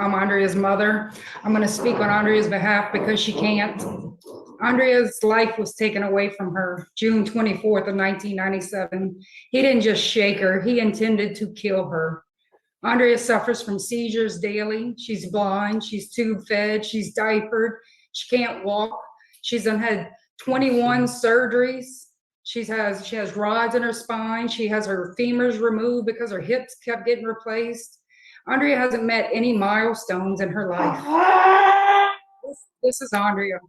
I'm Andrea's mother. I'm going to speak on Andrea's behalf because she can't. Andrea's life was taken away from her June 24th of 1997. He didn't just shake her, he intended to kill her. Andrea suffers from seizures daily. She's blind, she's tube fed, she's diapered, she can't walk. She's had 21 surgeries. She has rods in her spine. She has her femurs removed because her hips kept getting replaced. Andrea hasn't met any milestones in her life. This is Andrea.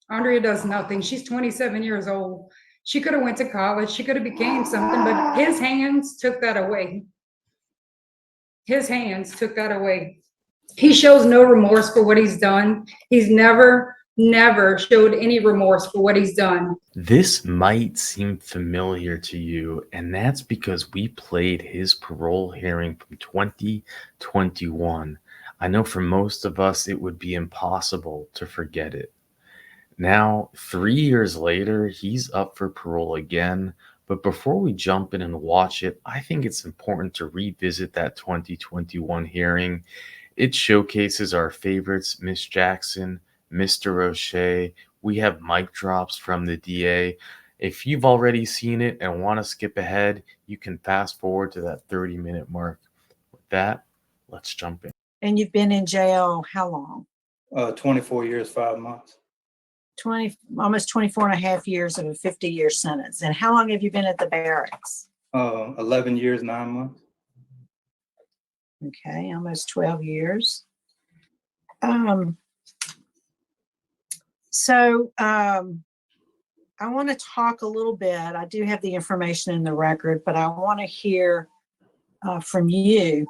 Andrea does nothing. She's 27 years old. She could have went to college. She could have became something, but his hands took that away. His hands took that away. He shows no remorse for what he's done. He's never showed any remorse for what he's done. This might seem familiar to you, and that's because we played his parole hearing from 2021. I know for most of us, it would be impossible to forget it. Now, 3 years later, he's up for parole again. But before we jump in and watch it, I think it's important to revisit that 2021 hearing. It showcases our favorites, Miss Jackson, Mr. O'Shea. We have mic drops from the DA. If you've already seen it and want to skip ahead, you can fast forward to that 30-minute mark. With that, let's jump in. And you've been in jail how long? 24 years, 5 months. Almost 24 and a half years of a 50-year sentence. And how long have you been at the barracks? 11 years, 9 months. Okay, almost 12 years. I want to talk a little bit. I do have the information in the record, but I want to hear from you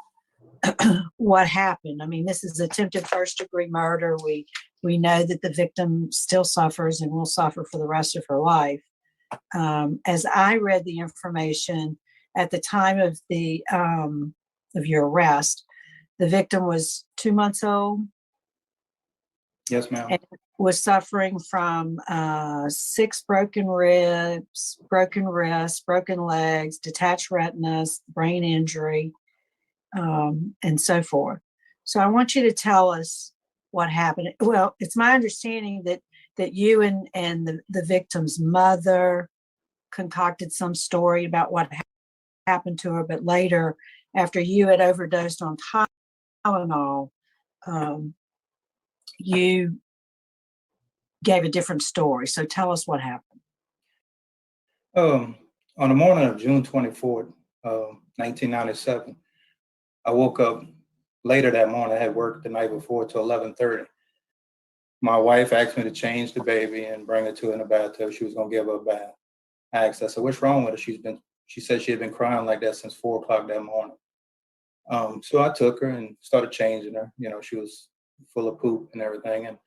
what happened. I mean, this is attempted first-degree murder. We know that the victim still suffers and will suffer for the rest of her life. As I read the information at the time of your arrest, the victim was 2 months old. Yes, ma'am. And was suffering from 6 broken ribs, broken wrists, broken legs, detached retinas, brain injury, and so forth. So I want you to tell us what happened. Well, it's my understanding that you and the victim's mother concocted some story about what happened to her, but later, after you had overdosed on Tylenol, you gave a different story. So tell us what happened. On the morning of June 24th, 1997, I woke up later that morning. I had worked the night before till 11:30. My wife asked me to change the baby and bring her to in the bathtub. She was going to give her a bath. I asked, I said, what's wrong with her? She said she had been crying like that since 4 o'clock that morning. So I took her and started changing her. You know, she was full of poop and everything. And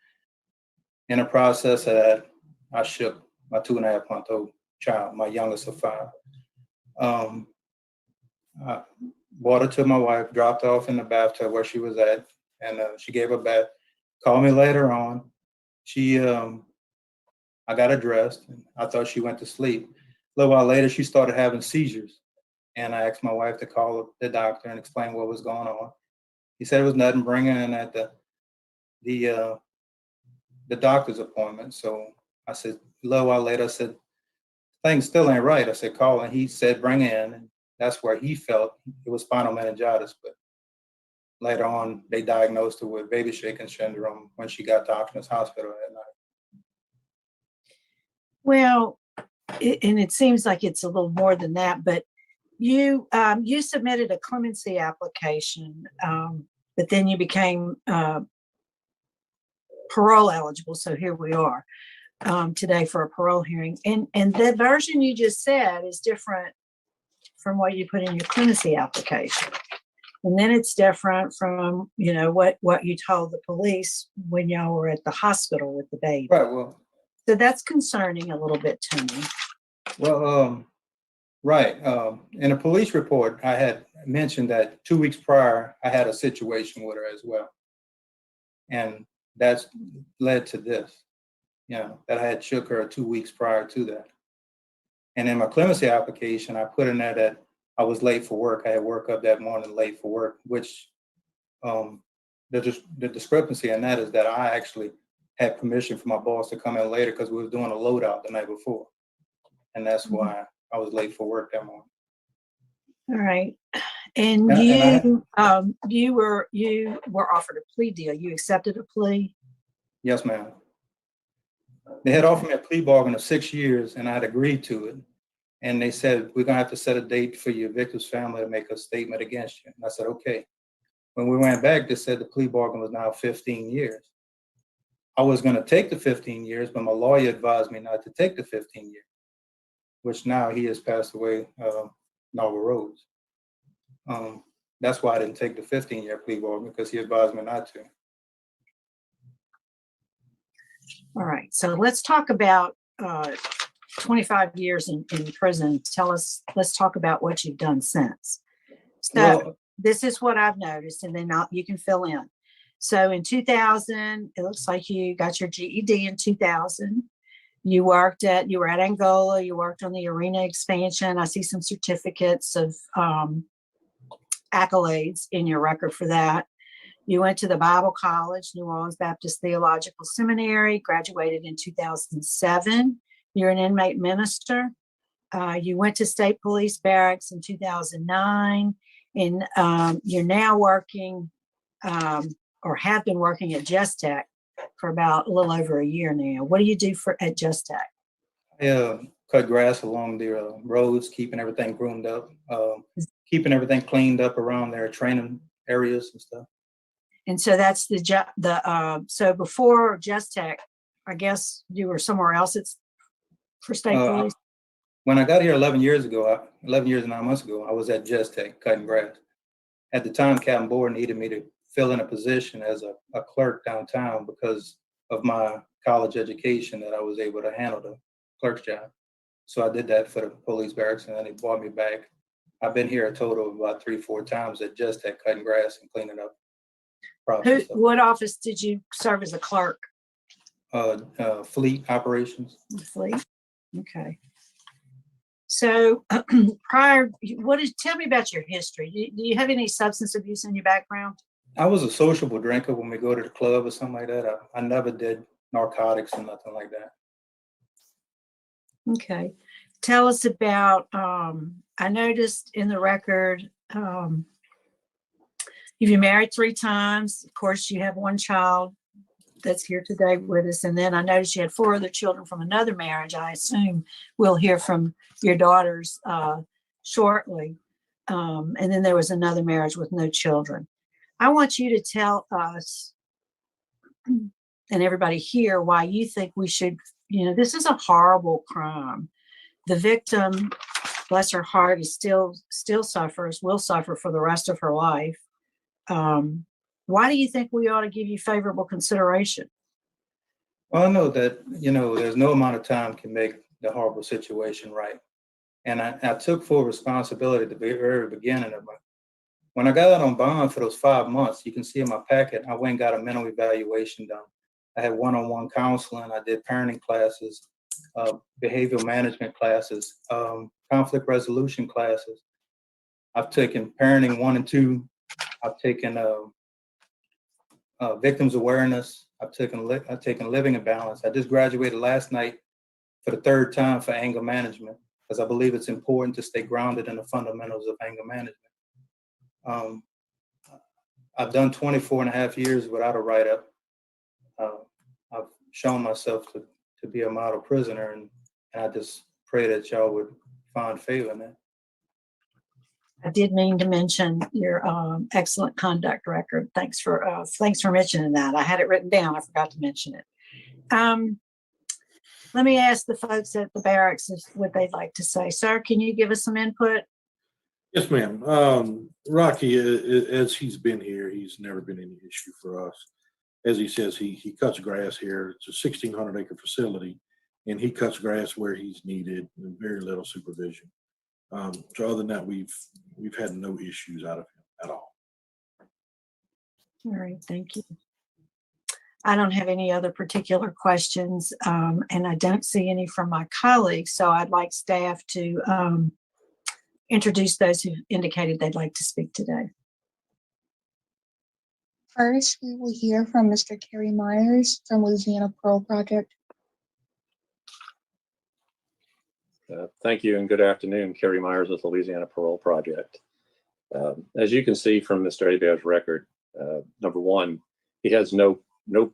in the process of that, I shook my 2.5-month-old child, my youngest of 5. I brought her to my wife, dropped her off in the bathtub where she was at, and she gave her bath. Called me later on. I got her dressed, and I thought she went to sleep. A little while later, she started having seizures, and I asked my wife to call the doctor and explain what was going on. He said it was nothing. Bring her in at the doctor's appointment. So I said, a little while later, I said, things still ain't right. I said, call, and he said, bring her in. And that's where he felt it was spinal meningitis, but later on, they diagnosed her with baby shaking syndrome when she got to Optimus Hospital that night. Well, and it seems like it's a little more than that, but you submitted a clemency application, but then you became parole eligible. So here we are today for a parole hearing. And the version you just said is different from what you put in your clemency application. And then it's different from, what you told the police when y'all were at the hospital with the baby. Right, well. So that's concerning a little bit to me. Well, right. In a police report, I had mentioned that 2 weeks prior, I had a situation with her as well. And that's led to this, that I had shook her 2 weeks prior to that. And in my clemency application, I put in there that I was late for work. I had work up that morning late for work, which the discrepancy in that is that I actually had permission from my boss to come in later because we was doing a loadout the night before. And that's why I was late for work that morning. All right. And you were offered a plea deal. You accepted a plea? Yes, ma'am. They had offered me a plea bargain of 6 years and I had agreed to it. And they said, we're gonna have to set a date for your victim's family to make a statement against you. And I said, okay. When we went back, they said the plea bargain was now 15 years. I was gonna take the 15 years, but my lawyer advised me not to take the 15 years, which now he has passed away, Novel Rhodes. That's why I didn't take the 15-year plea bargain, because he advised me not to. All right. So let's talk about 25 years in prison. Let's talk about what you've done since. So Well, this is what I've noticed, and then you can fill in. So in 2000, it looks like you got your GED in 2000. You were at Angola, you worked on the arena expansion. I see some certificates of accolades in your record for that. You went to the Bible College, New Orleans Baptist Theological Seminary, graduated in 2007. You're an inmate minister. You went to State Police Barracks in 2009, and you're now working or have been working at Just Tech for about a little over a year now. What do you do at Just Tech? I cut grass along the roads, keeping everything groomed up, keeping everything cleaned up around their training areas and stuff. And so that's so before Just Tech, I guess you were somewhere else for State Police? When I got here 11 years and 9 months ago, I was at Just Tech cutting grass. At the time, Captain Board needed me to fill in a position as a clerk downtown because of my college education, that I was able to handle the clerk's job. So I did that for the police barracks, and then they brought me back. I've been here a total of about 3-4 times at Just Tech cutting grass and cleaning up. What office did you serve as a clerk? Fleet operations. Fleet. Okay. So tell me about your history. Do you have any substance abuse in your background? I was a sociable drinker when we go to the club or something like that. I never did narcotics or nothing like that. Okay. Tell us about, I noticed in the record, you've been married 3 times. Of course, you have 1 child that's here today with us. And then I noticed you had 4 other children from another marriage. I assume we'll hear from your daughters shortly. And then there was another marriage with no children. I want you to tell us and everybody here why you think we should, this is a horrible crime. The victim, bless her heart, is still suffers, will suffer for the rest of her life. Why do you think we ought to give you favorable consideration? Well, I know that, there's no amount of time can make the horrible situation right. And I took full responsibility at the very beginning of when I got out on bond for those 5 months. You can see in my packet, I went and got a mental evaluation done. I had one-on-one counseling. I did parenting classes, behavioral management classes, conflict resolution classes. I've taken parenting 1 and 2. I've taken victims awareness. I've taken living in balance. I just graduated last night for the 3rd time for anger management, because I believe it's important to stay grounded in the fundamentals of anger management. I've done 24 and a half years without a write-up. I've shown myself to be a model prisoner, and I just pray that y'all would find favor in that. I did mean to mention your excellent conduct record. Thanks for mentioning that. I had it written down. I forgot to mention it. Let me ask the folks at the barracks what they'd like to say. Sir, can you give us some input? Yes, ma'am. Rocky, as he's been here, he's never been any issue for us. As he says, he cuts grass here. It's a 1,600-acre facility, and he cuts grass where he's needed, and very little supervision. So other than that, we've had no issues out of him at all. All right, thank you. I don't have any other particular questions, and I don't see any from my colleagues, so I'd like staff to introduce those who indicated they'd like to speak today. First, we will hear from Mr. Kerry Myers from Louisiana Pearl Project. Thank you and good afternoon. Kerry Myers with Louisiana Parole Project. As you can see from Mr. Hebert's record, number one, he has no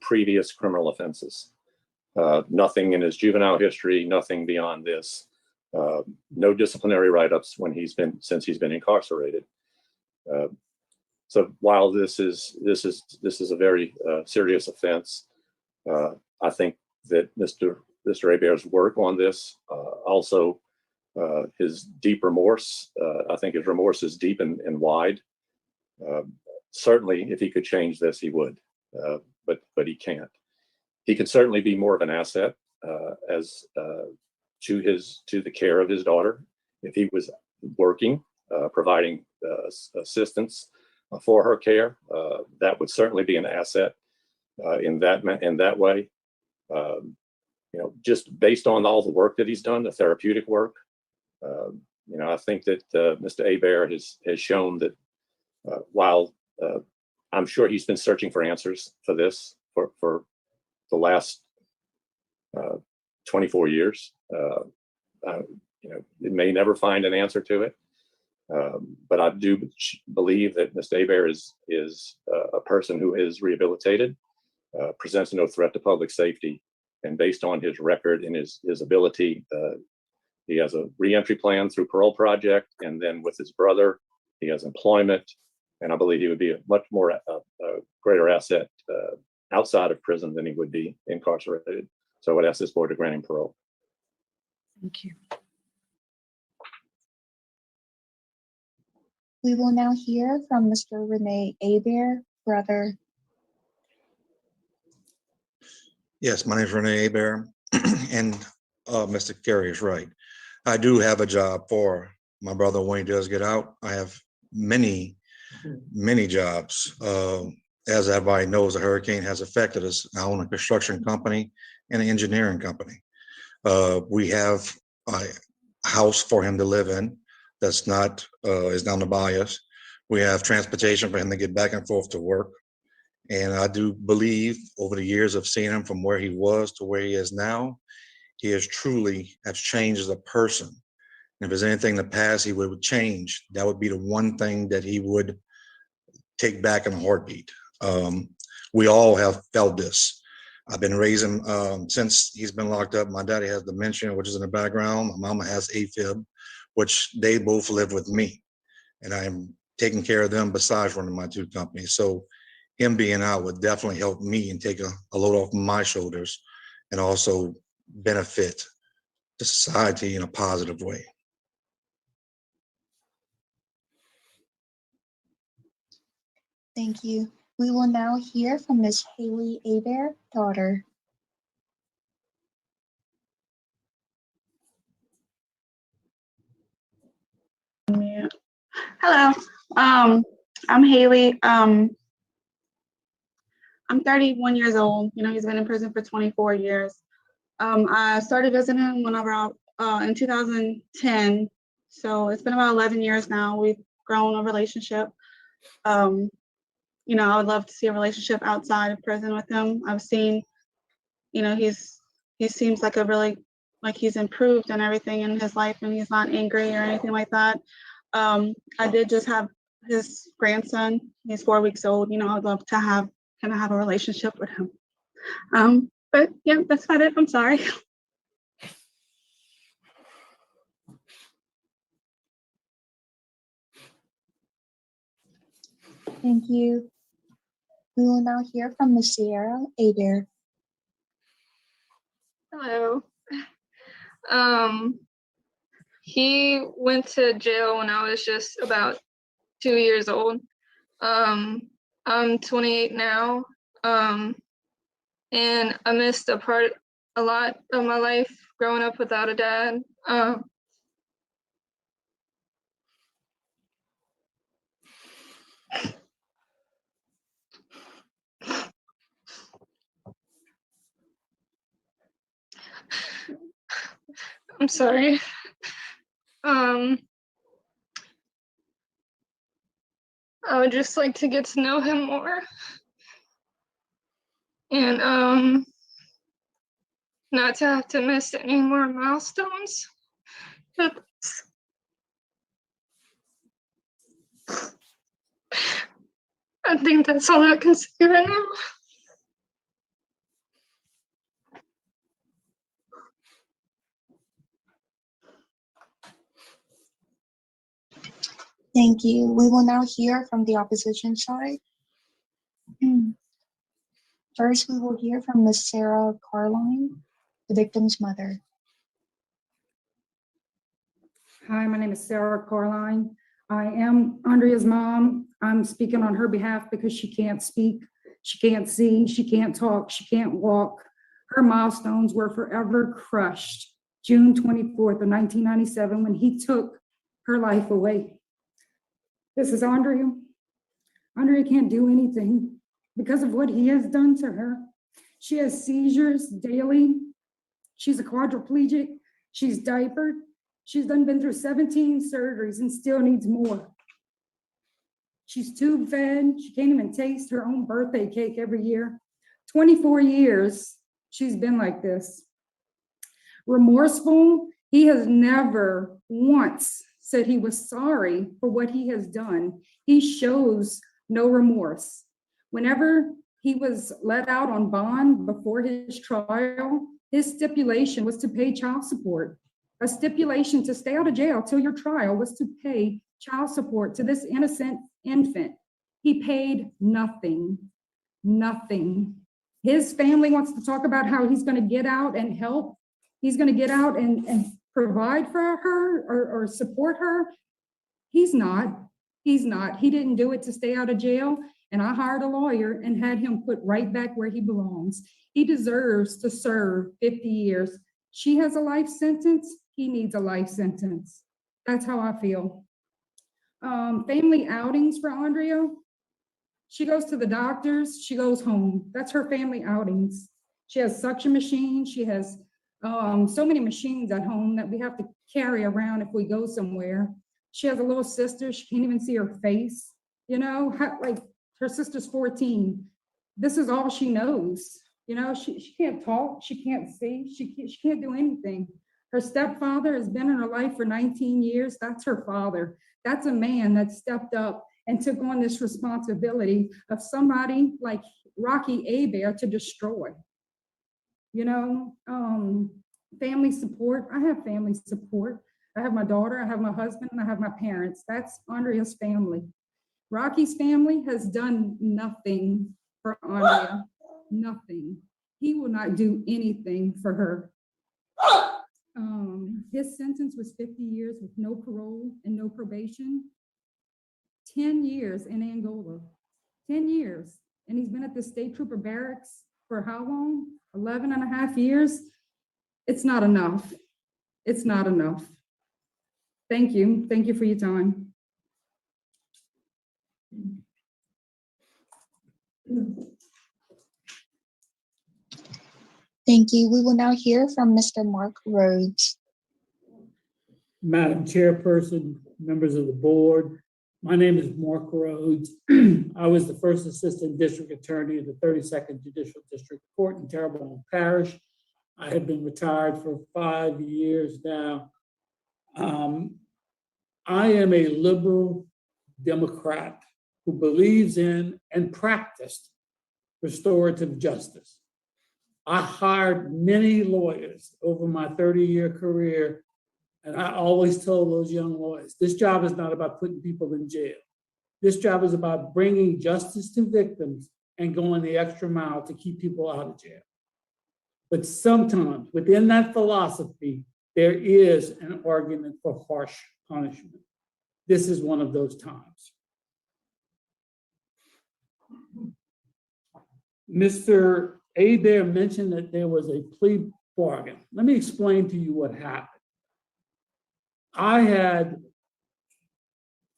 previous criminal offenses. Nothing in his juvenile history, nothing beyond this. No disciplinary write-ups since he's been incarcerated. So while this is a very serious offense, I think that Mr. Hebert's work on this, also his deep remorse, I think his remorse is deep and wide. Certainly, if he could change this, he would, but he can't. He can certainly be more of an asset as to the care of his daughter if he was working, providing assistance for her care. That would certainly be an asset in that way. Just based on all the work that he's done, the therapeutic work, I think that Mr. Hebert has shown that while I'm sure he's been searching for answers for this for the last 24 years, it may never find an answer to it. But I do believe that Mr. Hebert is a person who is rehabilitated, presents no threat to public safety, and based on his record and his ability, he has a reentry plan through Parole Project, and then with his brother, he has employment, and I believe he would be a much more a greater asset outside of prison than he would be incarcerated. So I would ask this board to grant him parole. Thank you. We will now hear from Mr. Rene Hebert, brother. Yes, my name is Rene Hebert, and Mr. Kerry is right. I do have a job for my brother when he does get out. I have many jobs. As everybody knows, the hurricane has affected us. I own a construction company and an engineering company. We have a house for him to live in that's not is down to buy us. We have transportation for him to get back and forth to work. And I do believe over the years of seeing him from where he was to where he is now, he has changed as a person. And if there's anything in the past he would change, that would be the one thing that he would take back in a heartbeat. We all have felt this. I've been raising since he's been locked up. My daddy has dementia, which is in the background. My mama has AFib, which they both live with me. And I'm taking care of them besides running my two companies. So him being out would definitely help me and take a load off my shoulders and also benefit the society in a positive way. Thank you. We will now hear from Ms. Haley Hebert, daughter. Yeah. Hello, I'm Haley. I'm 31 years old. He's been in prison for 24 years. I started visiting him whenever in 2010. So it's been about 11 years now. We've grown a relationship. I would love to see a relationship outside of prison with him. I've seen, he seems like he's improved and everything in his life, and he's not angry or anything like that. I did just have his grandson. He's 4 weeks old. I'd love to have a relationship with him. But yeah, that's about it. I'm sorry. Thank you. We will now hear from Ms. Sierra Hebert. Hello. He went to jail when I was just about 2 years old. I'm 28 now. And I missed a lot of my life growing up without a dad. I'm sorry. I would just like to get to know him more. and not to have to miss any more milestones. I think that's all I can say right now. Thank you. We will now hear from the opposition side. First, we will hear from Ms. Sarah Carline, the victim's mother. Hi, my name is Sarah Carline. I am Andrea's mom. I'm speaking on her behalf because she can't speak, she can't see, she can't talk, she can't walk. Her milestones were forever crushed. June 24th of 1997, when he took her life away. This is Andrea. Andrea can't do anything because of what he has done to her. She has seizures daily. She's a quadriplegic. She's diapered. She's been through 17 surgeries and still needs more. She's tube fed. She can't even taste her own birthday cake every year. 24 years she's been like this. Remorseful, he has never once said he was sorry for what he has done. He shows no remorse. Whenever he was let out on bond before his trial, his stipulation was to pay child support. A stipulation to stay out of jail till your trial was to pay child support to this innocent infant. He paid nothing, nothing. His family wants to talk about how he's going to get out and help. He's going to get out and provide for her or support her. He's not. He's not. He didn't do it to stay out of jail. And I hired a lawyer and had him put right back where he belongs. He deserves to serve 50 years. She has a life sentence. He needs a life sentence. That's how I feel. Family outings for Andrea. She goes to the doctors. She goes home. That's her family outings. She has suction machines. She has so many machines at home that we have to carry around if we go somewhere. She has a little sister. She can't even see her face. You know, like her sister's 14. This is all she knows. You know, she can't talk. She can't see. She can't do anything. Her stepfather has been in her life for 19 years. That's her father. That's a man that stepped up and took on this responsibility of somebody like Rocky Hebert to destroy. You know, family support. I have family support. I have my daughter, I have my husband, and I have my parents. That's Andrea's family. Rocky's family has done nothing for Andrea, nothing. He will not do anything for her. His sentence was 50 years with no parole and no probation. 10 years in Angola, 10 years. And he's been at the State Trooper Barracks for how long? 11 and a half years. It's not enough. It's not enough. Thank you. Thank you for your time. Thank you. We will now hear from Mr. Mark Rhodes. Madam Chairperson, members of the board, my name is Mark Rhodes. I was the first assistant district attorney in the 32nd Judicial District Court in Terrebonne Parish. I have been retired for 5 years now. I am a liberal Democrat who believes in and practiced restorative justice. I hired many lawyers over my 30-year career, and I always told those young lawyers, this job is not about putting people in jail. This job is about bringing justice to victims and going the extra mile to keep people out of jail. But sometimes within that philosophy, there is an argument for harsh punishment. This is one of those times. Mr. Hebert mentioned that there was a plea bargain. Let me explain to you what happened. I had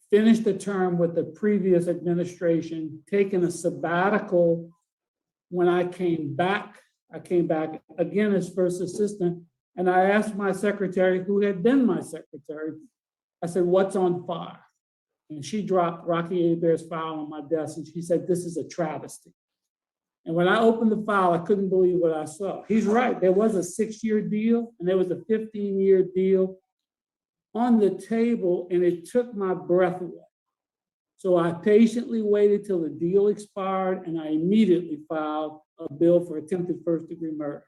finished a term with the previous administration, taken a sabbatical. When I came back again as first assistant, and I asked my secretary, who had been my secretary, I said, what's on file? And she dropped Rocky Hebert's file on my desk, and she said, this is a travesty. And when I opened the file, I couldn't believe what I saw. He's right. There was a 6-year deal and there was a 15-year deal on the table, and it took my breath away. So I patiently waited till the deal expired, and I immediately filed a bill for attempted first-degree murder.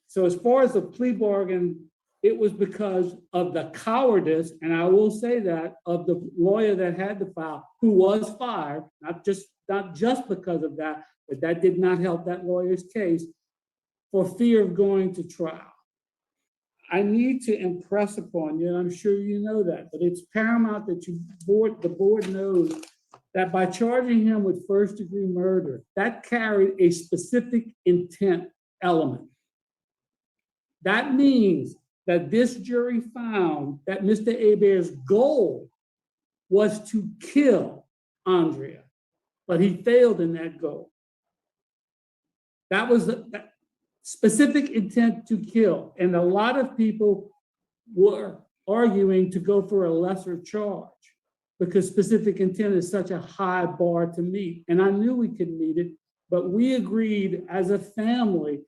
So as far as the plea bargain, it was because of the cowardice, and I will say that, of the lawyer that had the file, who was fired, not just because of that, but that did not help that lawyer's case, for fear of going to trial. I need to impress upon you, and I'm sure you know that, but it's paramount that the board knows that by charging him with first-degree murder, that carried a specific intent element. That means that this jury found that Mr. Hebert's goal was to kill Andrea, but he failed in that goal. That was that specific intent to kill. And a lot of people were arguing to go for a lesser charge because specific intent is such a high bar to meet. And I knew we could meet it, but we agreed as a family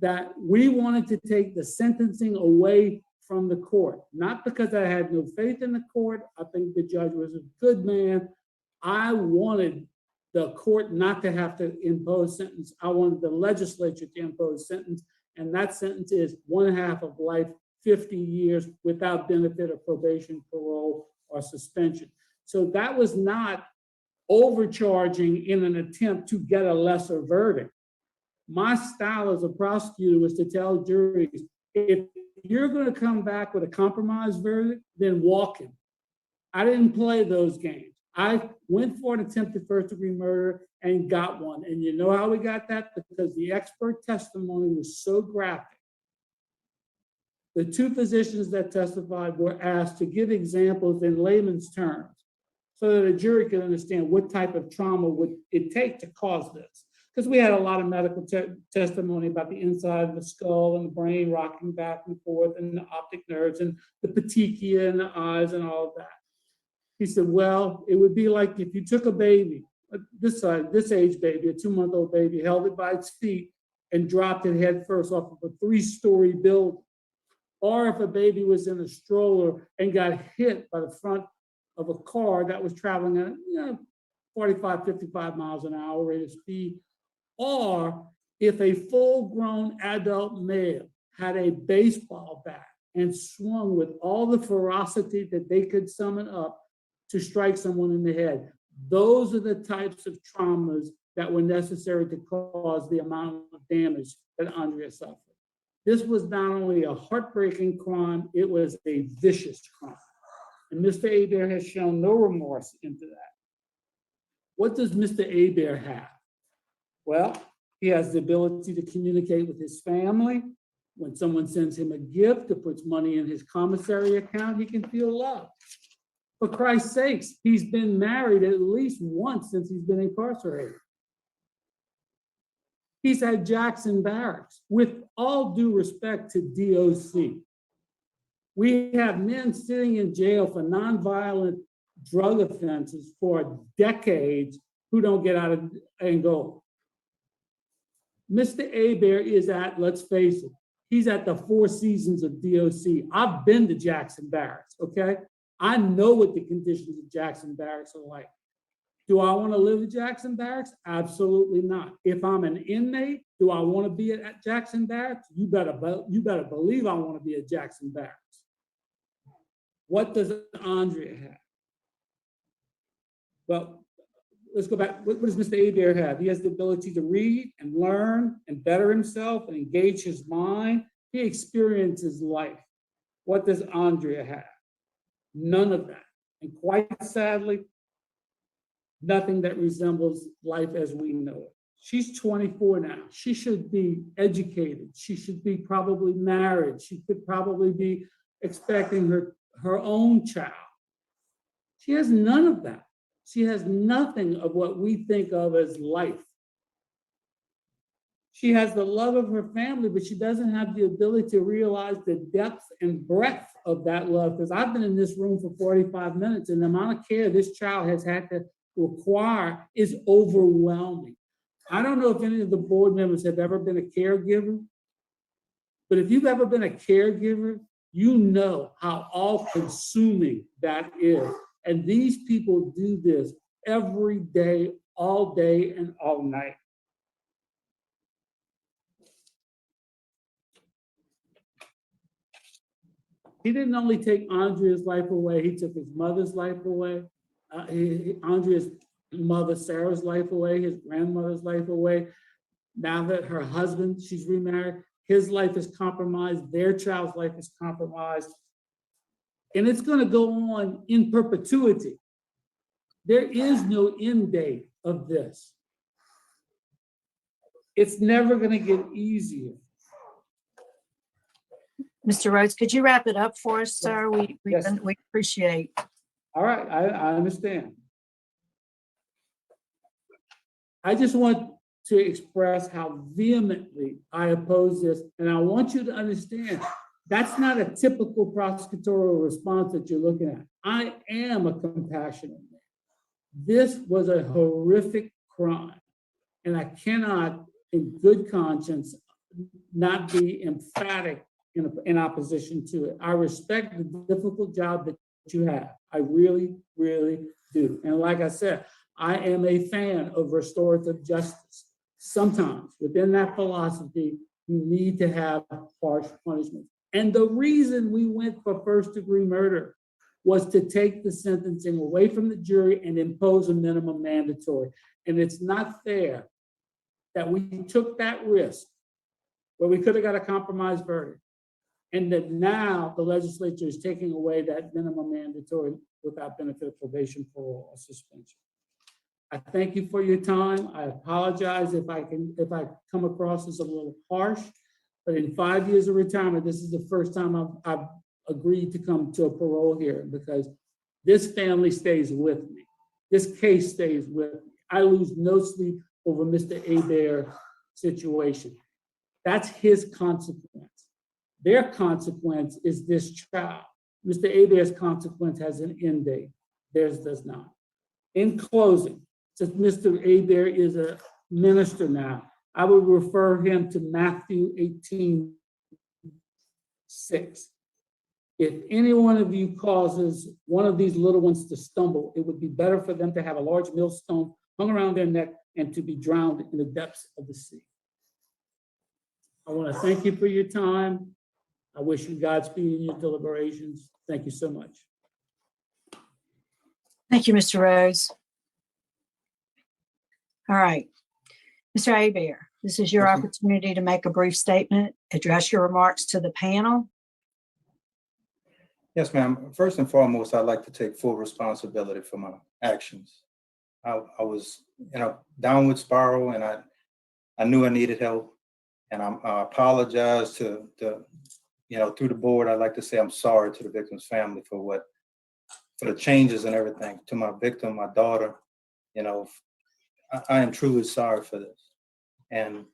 that we wanted to take the sentencing away from the court, not because I had no faith in the court. I think the judge was a good man. I wanted the court not to have to impose sentence. I wanted the legislature to impose sentence, and that sentence is 1/2 of life, 50 years without benefit of probation, parole, or suspension. So that was not overcharging in an attempt to get a lesser verdict. My style as a prosecutor was to tell juries, if you're going to come back with a compromise verdict, then walk him. I didn't play those games. I went for an attempted first-degree murder and got one. And you know how we got that? Because the expert testimony was so graphic. The 2 physicians that testified were asked to give examples in layman's terms so that a jury could understand what type of trauma would it take to cause this. Because we had a lot of medical testimony about the inside of the skull and the brain rocking back and forth and the optic nerves and the petechia and the eyes and all of that. He said, well, it would be like if you took a baby, this age baby, a 2-month-old baby, held it by its feet and dropped it head first off of a 3-story building. Or if a baby was in a stroller and got hit by the front of a car that was traveling at 45, 55 miles an hour rate of speed. Or if a full-grown adult male had a baseball bat and swung with all the ferocity that they could summon up to strike someone in the head. Those are the types of traumas that were necessary to cause the amount of damage that Andrea suffered. This was not only a heartbreaking crime, it was a vicious crime. And Mr. Hebert has shown no remorse into that. What does Mr. Hebert have? Well, he has the ability to communicate with his family. When someone sends him a gift or puts money in his commissary account, he can feel loved. For Christ's sakes, he's been married at least once since he's been incarcerated. He's at Jackson Barracks. With all due respect to DOC, we have men sitting in jail for nonviolent drug offenses for decades who don't get out of and go. Mr. Hebert is at, let's face it, he's at the Four Seasons of DOC. I've been to Jackson Barracks, okay? I know what the conditions of Jackson Barracks are like. Do I want to live at Jackson Barracks? Absolutely not. If I'm an inmate, do I want to be at Jackson Barracks? You better believe I want to be at Jackson Barracks. What does Andrea have? Well, let's go back. What does Mr. Hebert have? He has the ability to read and learn and better himself and engage his mind. He experiences life. What does Andrea have? None of that. And quite sadly, nothing that resembles life as we know it. She's 24 now. She should be educated. She should be probably married. She could probably be expecting her own child. She has none of that. She has nothing of what we think of as life. She has the love of her family, but she doesn't have the ability to realize the depth and breadth of that love. Because I've been in this room for 45 minutes, and the amount of care this child has had to acquire is overwhelming. I don't know if any of the board members have ever been a caregiver, but if you've ever been a caregiver, you know how all-consuming that is. And these people do this every day, and all night. He didn't only take Andrea's life away, he took his mother's life away. Andrea's mother, Sarah's life away, his grandmother's life away. Now that her husband, she's remarried, his life is compromised, their child's life is compromised. And it's going to go on in perpetuity. There is no end date of this. It's never going to get easier. Mr. Rhodes, could you wrap it up for us, sir? We Yes. appreciate. All right, I understand. I just want to express how vehemently I oppose this, and I want you to understand that's not a typical prosecutorial response that you're looking at. I am a compassionate man. This was a horrific crime, and I cannot, in good conscience, not be emphatic in opposition to it. I respect the difficult job that you have. I really, really do. And like I said, I am a fan of restorative justice. Sometimes within that philosophy, you need to have harsh punishment. And the reason we went for first-degree murder was to take the sentencing away from the jury and impose a minimum mandatory. And it's not fair that we took that risk where we could have got a compromise verdict, and that now the legislature is taking away that minimum mandatory without benefit of probation, parole, or suspension. I thank you for your time. I apologize if I come across as a little harsh, but in 5 years of retirement, this is the first time I've agreed to come to a parole hearing, because this family stays with me. This case stays with me. I lose no sleep over Mr. Hebert's situation. That's his consequence. Their consequence is this child. Mr. Hebert's consequence has an end date. Theirs does not. In closing, since Mr. Hebert is a minister now, I would refer him to Matthew 18:6. If any one of you causes one of these little ones to stumble, it would be better for them to have a large millstone hung around their neck and to be drowned in the depths of the sea. I want to thank you for your time. I wish you Godspeed in your deliberations. Thank you so much. Thank you, Mr. Rhodes. All right. Mr. Hebert, this is your Yes, ma'am. opportunity to make a brief statement, address your remarks to the panel. Yes, ma'am. First and foremost, I'd like to take full responsibility for my actions. I was in a downward spiral, and I knew I needed help, and I apologize to through the board. I'd like to say I'm sorry to the victim's family for the changes and everything. To my victim, my daughter, I am truly sorry for this, and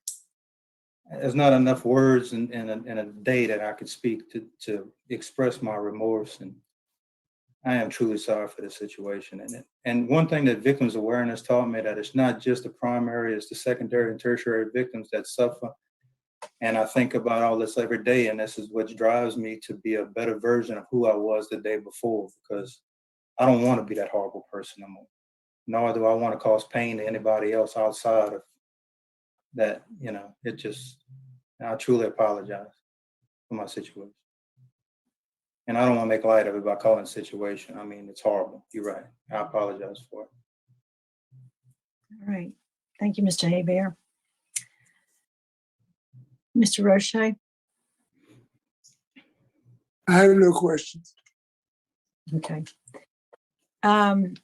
there's not enough words in a day that I could speak to express my remorse, and I am truly sorry for this situation. And one thing that victims awareness taught me, that it's not just the primary, it's the secondary and tertiary victims that suffer. And I think about all this every day, and this is what drives me to be a better version of who I was the day before, because I don't want to be that horrible person no more. Nor do I want to cause pain to anybody else outside of that. I truly apologize for my situation. And I don't want to make light of it by calling it a situation. I mean, it's horrible. You're right. I apologize for it. All right. Thank you, Mr. Hebert. Mr. Roche? I have no questions. Okay. I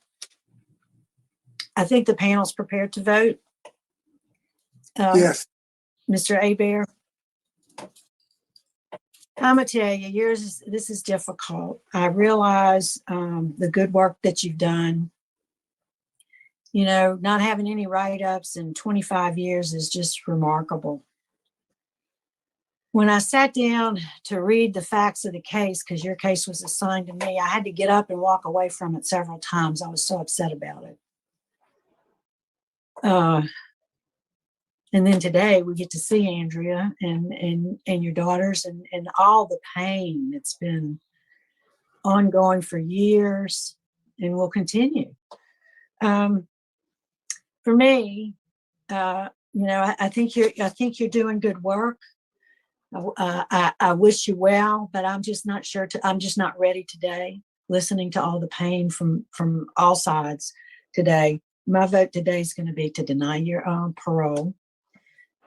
think the panel's prepared to vote. Yes. Mr. Hebert? I'm gonna tell you, this is difficult. I realize the good work that you've done. Not having any write-ups in 25 years is just remarkable. When I sat down to read the facts of the case, because your case was assigned to me, I had to get up and walk away from it several times. I was so upset about it. And then today we get to see Andrea and your daughters and all the pain that's been ongoing for years and will continue. For me, I think you're doing good work. I wish you well, but I'm just not sure. I'm just not ready today. Listening to all the pain from all sides today, my vote today is going to be to deny your parole.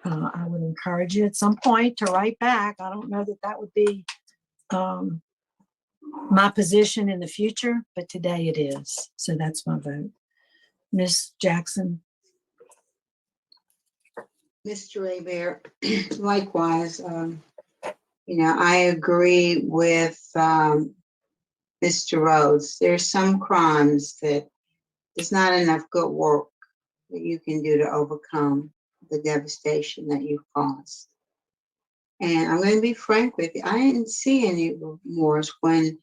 I would encourage you at some point to write back. I don't know that would be my position in the future, but today it is. So that's my vote. Ms. Jackson. Mr. Abear, likewise, I agree with Mr. Rhodes. There's some crimes that there's not enough good work that you can do to overcome the devastation that you've caused. And I'm going to be frank with you. I didn't see any remorse when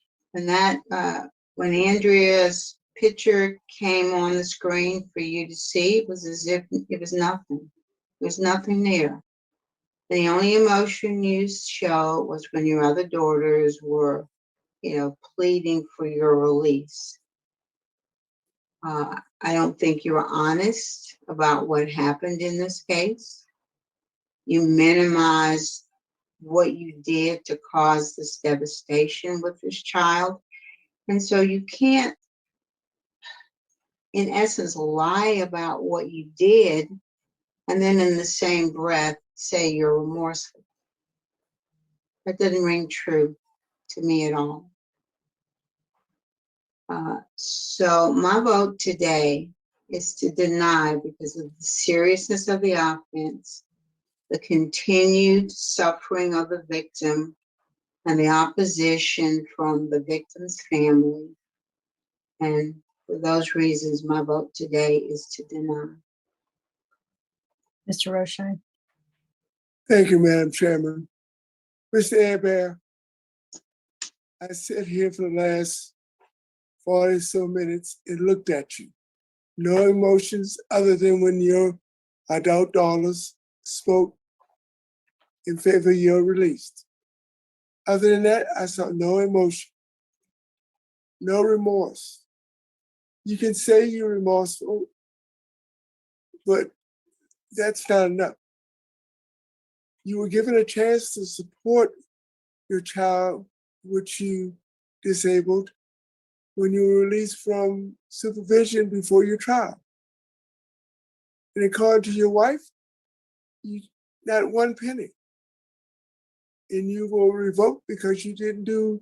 Andrea's picture came on the screen for you to see. It was as if it was nothing. There's nothing there. The only emotion you showed was when your other daughters were, pleading for your release. I don't think you were honest about what happened in this case. You minimized what you did to cause this devastation with this child. And so you can't, in essence, lie about what you did and then in the same breath say you're remorseful. That doesn't ring true to me at all. So my vote today is to deny because of the seriousness of the offense, the continued suffering of the victim, and the opposition from the victim's family. And for those reasons, my vote today is to deny. Mr. Roche. Thank you, Madam Chairman. Mr. Abear, I sat here for the last 40 so minutes and looked at you. No emotions other than when your adult daughters spoke in favor of your release. Other than that, I saw no emotion, no remorse. You can say you're remorseful, but that's not enough. You were given a chance to support your child, which you disabled, when you were released from supervision before your trial. And according to your wife, you not one penny. And you were revoked because you didn't do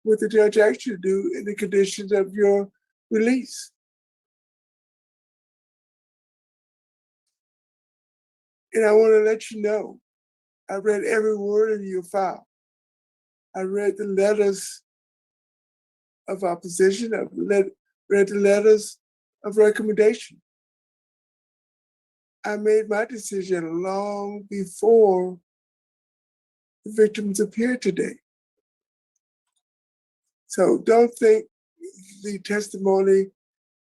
what the judge asked you to do in the conditions of your release. And I want to let you know, I read every word of your file. I read the letters of opposition. I've read the letters of recommendation. I made my decision long before the victims appeared today. So don't think the testimony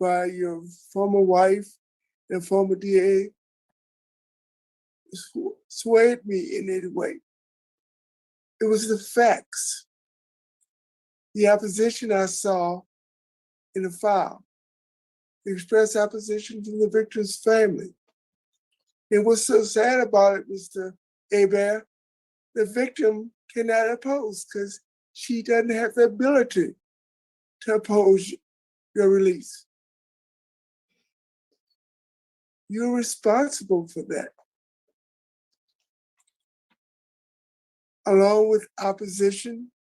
by your former wife and former DA swayed me in any way. It was the facts, the opposition I saw in the file, the express opposition from the victim's family. And what's so sad about it, Mr. Abear, the victim cannot oppose because she doesn't have the ability to oppose your release. You're responsible for that. Along with opposition,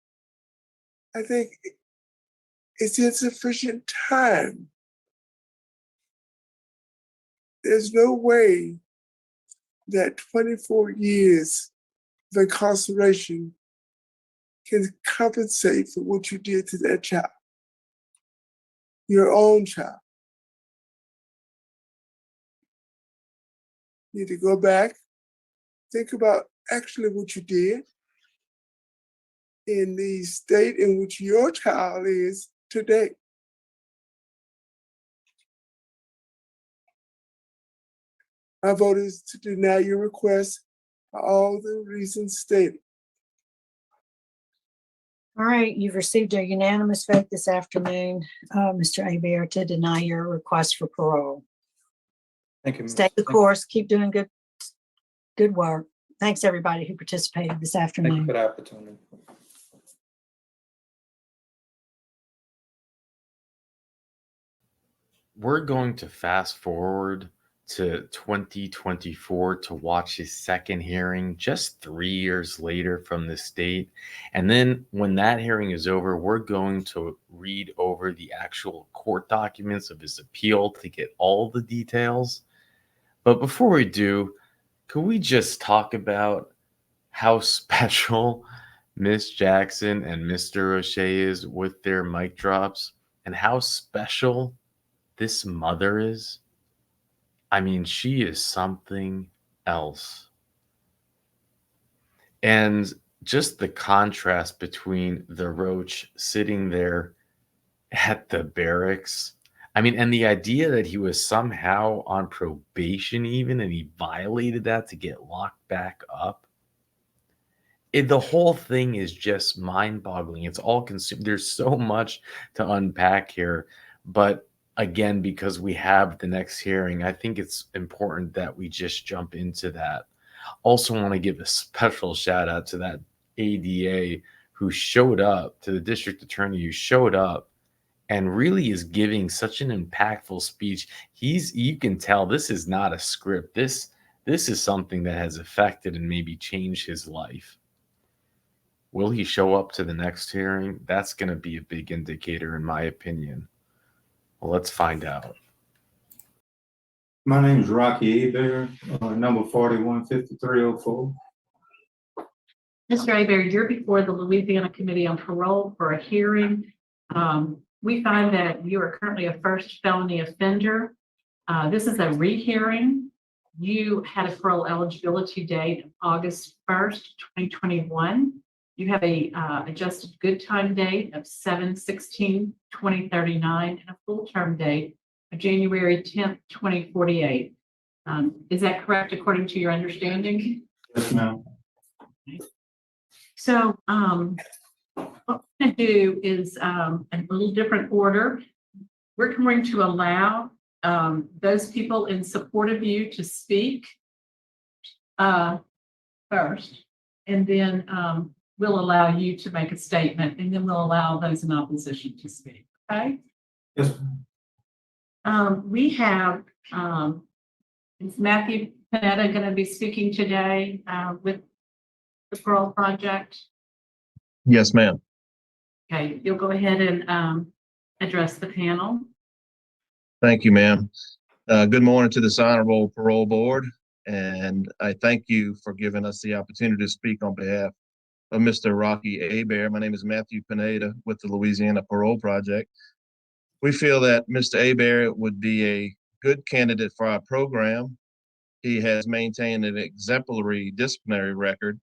I think it's insufficient time. There's no way that 24 years of incarceration can compensate for what you did to that child, your own child. You need to go back, think about actually what you did in the state in which your child is today. My vote is to deny your request for all the reasons stated. All right, you've received a unanimous vote this afternoon, Mr. Abear, to deny your request for parole. Thank you. Stay the course, keep doing good work. Thanks, everybody who participated this Thank you afternoon. for the opportunity. We're going to fast forward to 2024 to watch his second hearing just 3 years later from this date. And then when that hearing is over, we're going to read over the actual court documents of his appeal to get all the details. But before we do, could we just talk about how special Miss Jackson and Mr. O'Shea is with their mic drops, and how special this mother is? I mean, she is something else. And just the contrast between the Roach sitting there at the barracks. I mean, and the idea that he was somehow on probation even, and he violated that to get locked back up. The whole thing is just mind-boggling. It's all consumed. There's so much to unpack here. But again, because we have the next hearing, I think it's important that we just jump into that. Also want to give a special shout out to that ADA who showed up, to the district attorney who showed up and really is giving such an impactful speech. You can tell this is not a script. This is something that has affected and maybe changed his life. Will he show up to the next hearing? That's going to be a big indicator, in my opinion. Well, let's find out. My name is Rocky Abear, number 415304. Mr. Abear, you're before the Louisiana Committee on Parole for a hearing. We find that you are currently a first felony offender. This is a rehearing. You had a parole eligibility date of August 1st, 2021. You have a adjusted good time date of 7/16/2039 and a full term date of January 10th, 2048. Is that correct according to your understanding? Yes, ma'am. So what we're going to do is a little different order. We're going to allow those people in support of you to speak first, and then we'll allow you to make a statement, and then we'll allow those in opposition to speak. Okay? Yes. We have is Matthew Panetta going to be speaking today with the Parole Project? Yes, ma'am. Okay, you'll go ahead and address the panel. Thank you, ma'am. Good morning to this honorable parole board, and I thank you for giving us the opportunity to speak on behalf of Mr. Rocky Abear. My name is Matthew Pineda with the Louisiana Parole Project. We feel that Mr. Abear would be a good candidate for our program. He has maintained an exemplary disciplinary record.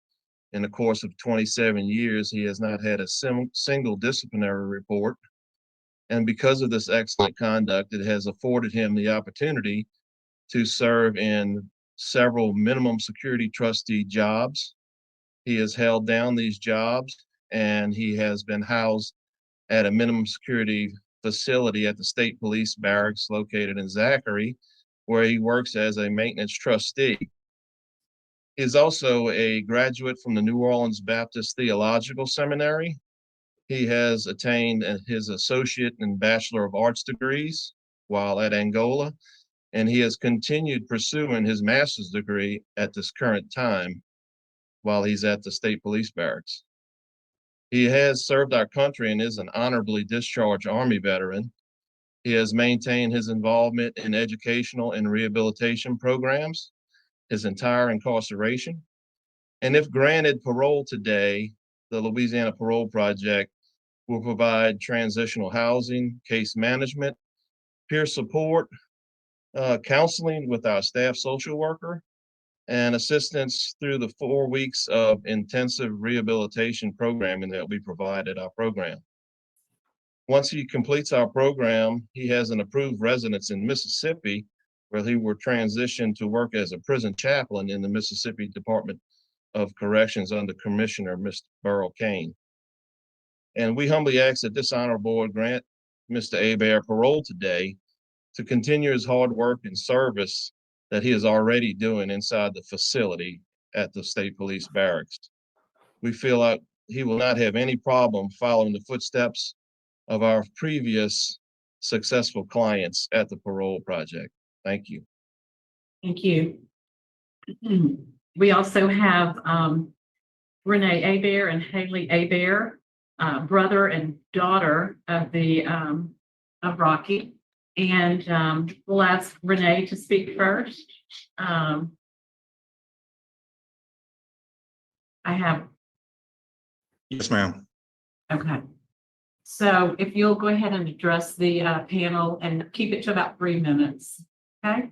In the course of 27 years, he has not had a single disciplinary report. And because of this excellent conduct, it has afforded him the opportunity to serve in several minimum security trustee jobs. He has held down these jobs, and he has been housed at a minimum security facility at the State Police Barracks located in Zachary, where he works as a maintenance trustee. He is also a graduate from the New Orleans Baptist Theological Seminary. He has attained his associate and Bachelor of Arts degrees while at Angola, and he has continued pursuing his master's degree at this current time while he's at the State Police Barracks. He has served our country and is an honorably discharged Army veteran. He has maintained his involvement in educational and rehabilitation programs his entire incarceration. And if granted parole today, the Louisiana Parole Project will provide transitional housing, case management, peer support, counseling with our staff social worker, and assistance through the 4 weeks of intensive rehabilitation programming that we provide at our program. Once he completes our program, he has an approved residence in Mississippi, where he will transition to work as a prison chaplain in the Mississippi Department of Corrections under Commissioner Mr. Burl Cain. And we humbly ask that this honor board grant Mr. Hebert parole today to continue his hard work and service that he is already doing inside the facility at the State Police Barracks. We feel like he will not have any problem following the footsteps of our previous successful clients at the Parole Project. Thank you. Thank you. We also have Renee Hebert and Haley Hebert, brother and daughter of of Rocky. And we'll ask Renee to speak first. I have. Yes, ma'am. Okay. So if you'll go ahead and address the panel and keep it to about 3 minutes. Okay.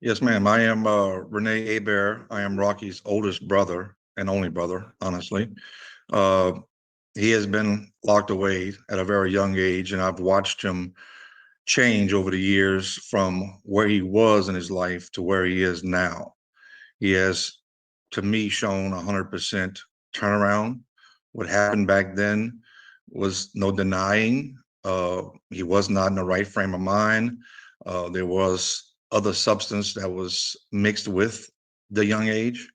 Yes, ma'am. I am Renee Hebert. I am Rocky's oldest brother and only brother, honestly. He has been locked away at a very young age, and I've watched him change over the years from where he was in his life to where he is now. He has, to me, shown 100% turnaround. What happened back then was no denying. He was not in the right frame of mind. There was other substance that was mixed with the young age.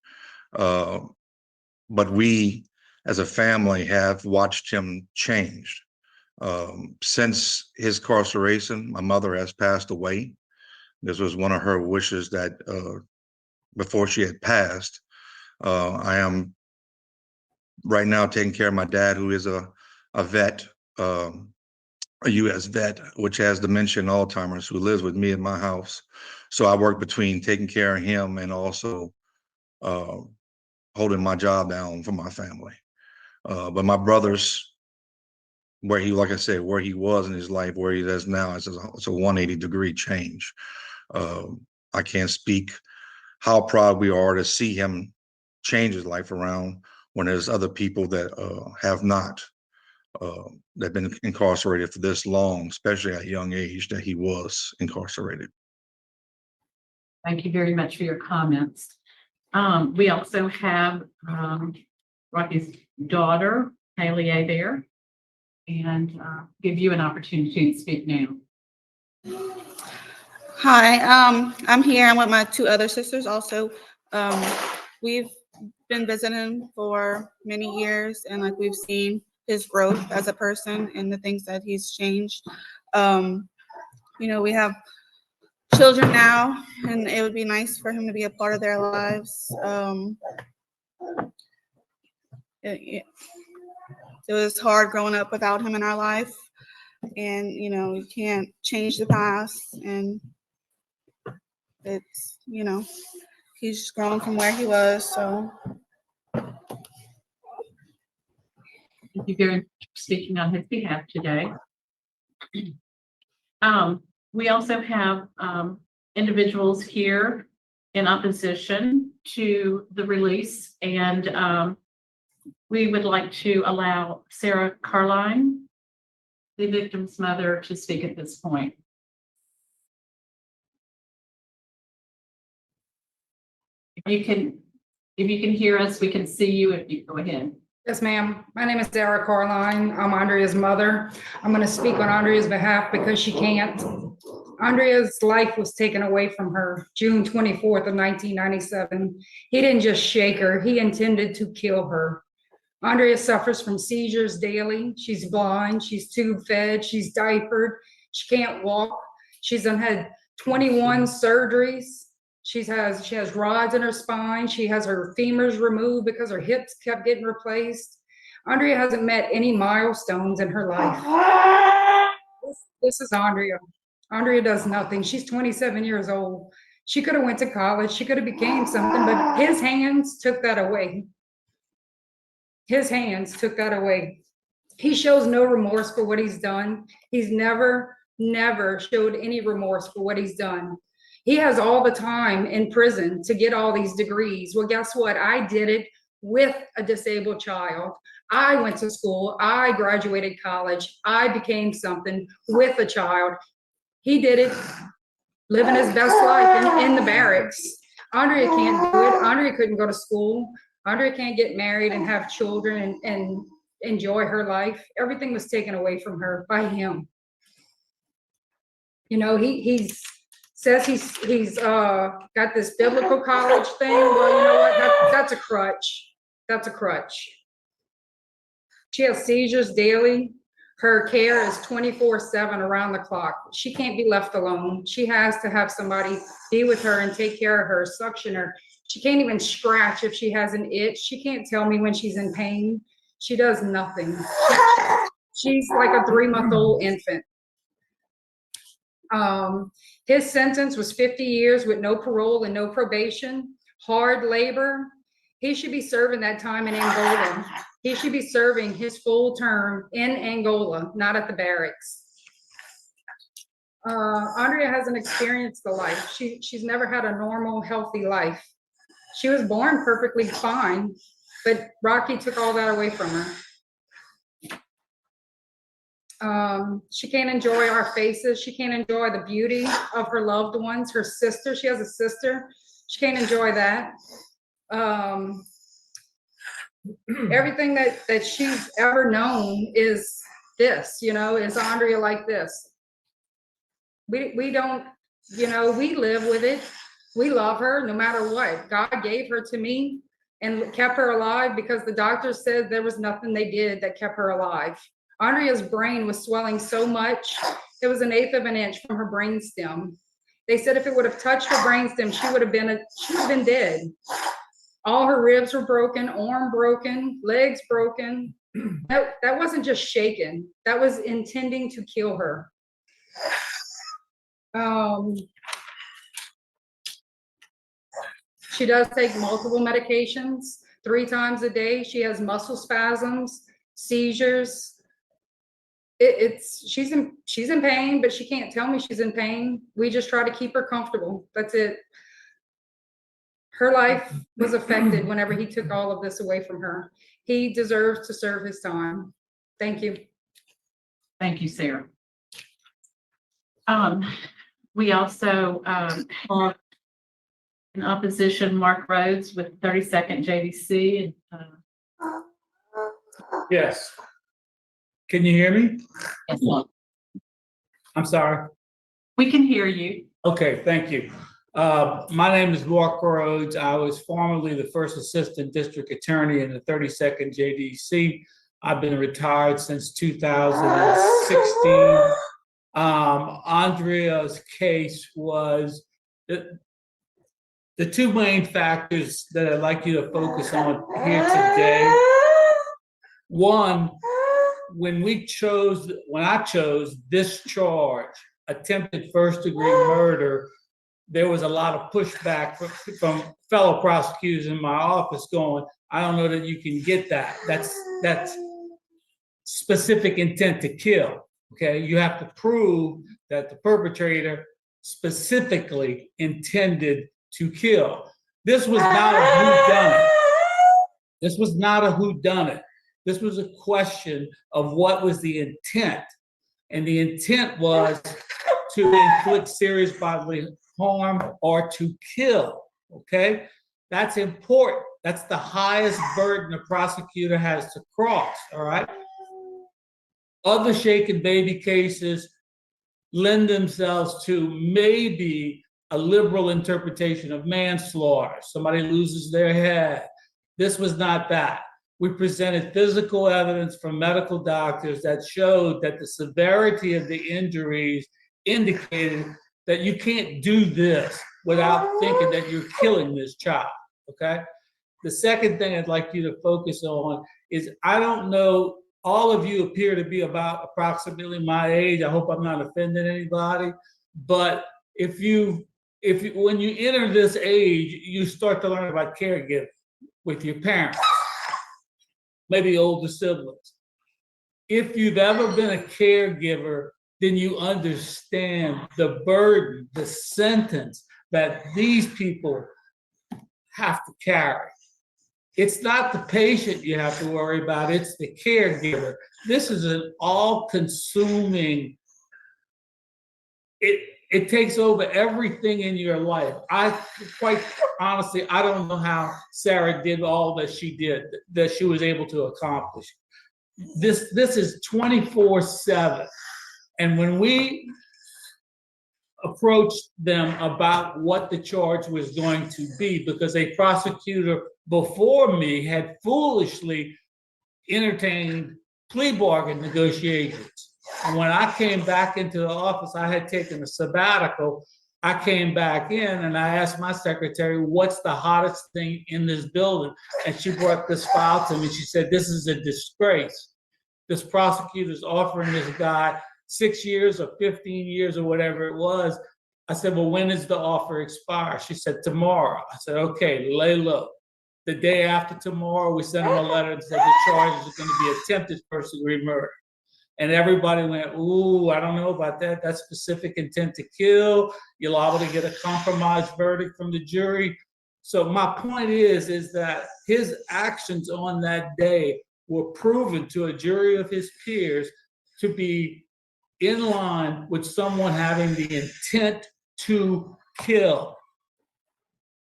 But we, as a family, have watched him change. Since his incarceration, my mother has passed away. This was one of her wishes that before she had passed, I am right now taking care of my dad, who is a vet, a U.S. vet, which has dementia and Alzheimer's, who lives with me in my house. So I work between taking care of him and also holding my job down for my family. But my brother's, where he, like I said, where he was in his life, where he is now, it's a 180-degree change. I can't speak how proud we are to see him change his life around when there's other people that have not, that have been incarcerated for this long, especially at a young age that he was incarcerated. Thank you very much for your comments. We also have Rocky's daughter, Haley Hebert, and give you an opportunity to speak now. Hi, I'm here. I'm with my 2 other sisters also. We've been visiting for many years, and like we've seen his growth as a person and the things that he's changed. You know, we have children now, and it would be nice for him to be a part of their lives. It was hard growing up without him in our life, and you know, you can't change the past, and it's, you know, he's grown from where he was. So Thank you very much for speaking on his behalf today. We also have individuals here in opposition to the release, and we would like to allow Sarah Carline, the victim's mother, to speak at this point. If you can hear us, we can see you. If you go ahead. Yes, ma'am. My name is Sarah Carline. I'm Andrea's mother. I'm going to speak on Andrea's behalf because she can't. Andrea's life was taken away from her June 24th of 1997. He didn't just shake her, he intended to kill her. Andrea suffers from seizures daily. She's blind, she's tube fed, she's diapered, she can't walk. She's had 21 surgeries. She has rods in her spine. She has her femurs removed because her hips kept getting replaced. Andrea hasn't met any milestones in her life. This is Andrea. Andrea does nothing. She's 27 years old. She could have went to college. She could have became something, but his hands took that away. His hands took that away. He shows no remorse for what he's done. He's never showed any remorse for what he's done. He has all the time in prison to get all these degrees. Well, guess what? I did it with a disabled child. I went to school. I graduated college. I became something with a child. He did it living his best life in the barracks. Andrea can't do it. Andrea couldn't go to school. Andrea can't get married and have children and enjoy her life. Everything was taken away from her by him. You know, he says he's got this biblical college thing. Well, you know what? That's a crutch. That's a crutch. She has seizures daily. Her care is 24/7 around the clock. She can't be left alone. She has to have somebody be with her and take care of her, suction her. She can't even scratch if she has an itch. She can't tell me when she's in pain. She does nothing. She's like a 3-month-old infant. His sentence was 50 years with no parole and no probation, hard labor. He should be serving that time in Angola. He should be serving his full term in Angola, not at the barracks. Andrea hasn't experienced the life. She's never had a normal, healthy life. She was born perfectly fine, but Rocky took all that away from her. She can't enjoy our faces. She can't enjoy the beauty of her loved ones. Her sister, she has a sister. She can't enjoy that. Everything that she's ever known is this, you know, is Andrea like this. We don't, you know, we live with it. We love her no matter what. God gave her to me and kept her alive because the doctors said there was nothing they did that kept her alive. Andrea's brain was swelling so much, it was 1/8 of an inch from her brain stem. They said if it would have touched her brain stem, she would have been dead. All her ribs were broken, arm broken, legs broken. That wasn't just shaken. That was intending to kill her. She does take multiple medications 3 times a day. She has muscle spasms, seizures. She's in pain, but she can't tell me she's in pain. We just try to keep her comfortable. That's it. Her life was affected whenever he took all of this away from her. He deserves to serve his time. Thank you. Thank you, Sarah. We also have in opposition Mark Rhodes with 32nd JDC. Yes. Can you hear me? Yes. I'm sorry. We can hear you. Okay, thank you. My name is Mark Rhodes. I was formerly the first assistant district attorney in the 32nd JDC. I've been retired since 2016. Andrea's case was the 2 main factors that I'd like you to focus on here today. One, when I chose this charge, attempted first-degree murder, there was a lot of pushback from fellow prosecutors in my office going, I don't know that you can get that. That's specific intent to kill. Okay, you have to prove that the perpetrator specifically intended to kill. This was not a whodunit. This was not a whodunit. This was a question of what was the intent. And the intent was to inflict serious bodily harm or to kill. Okay, that's important. That's the highest burden a prosecutor has to cross. All right. Other shaken baby cases lend themselves to maybe a liberal interpretation of manslaughter. Somebody loses their head. This was not that. We presented physical evidence from medical doctors that showed that the severity of the injuries indicated that you can't do this without thinking that you're killing this child, okay? The second thing I'd like you to focus on is, I don't know, all of you appear to be about approximately my age. I hope I'm not offending anybody, but when you enter this age, you start to learn about caregiving with your parents, maybe older siblings. If you've ever been a caregiver, then you understand the burden, the sentence that these people have to carry. It's not the patient you have to worry about, it's the caregiver. This is an all-consuming, it takes over everything in your life. Quite honestly, I don't know how Sarah did all that she did, that she was able to accomplish. This is 24/7. And when we approached them about what the charge was going to be, because a prosecutor before me had foolishly entertained plea bargain negotiations. And when I came back into the office, I had taken a sabbatical. I came back in and I asked my secretary, what's the hottest thing in this building? And she brought this file to me. She said, this is a disgrace. This prosecutor's offering this guy 6 years or 15 years or whatever it was. I said, well, when does the offer expire? She said, tomorrow. I said, okay, lay low. The day after tomorrow, we sent him a letter that said the charges are going to be attempted first-degree murder. And everybody went, ooh, I don't know about that. That's specific intent to kill. You're liable to get a compromised verdict from the jury. So my point is that his actions on that day were proven to a jury of his peers to be in line with someone having the intent to kill.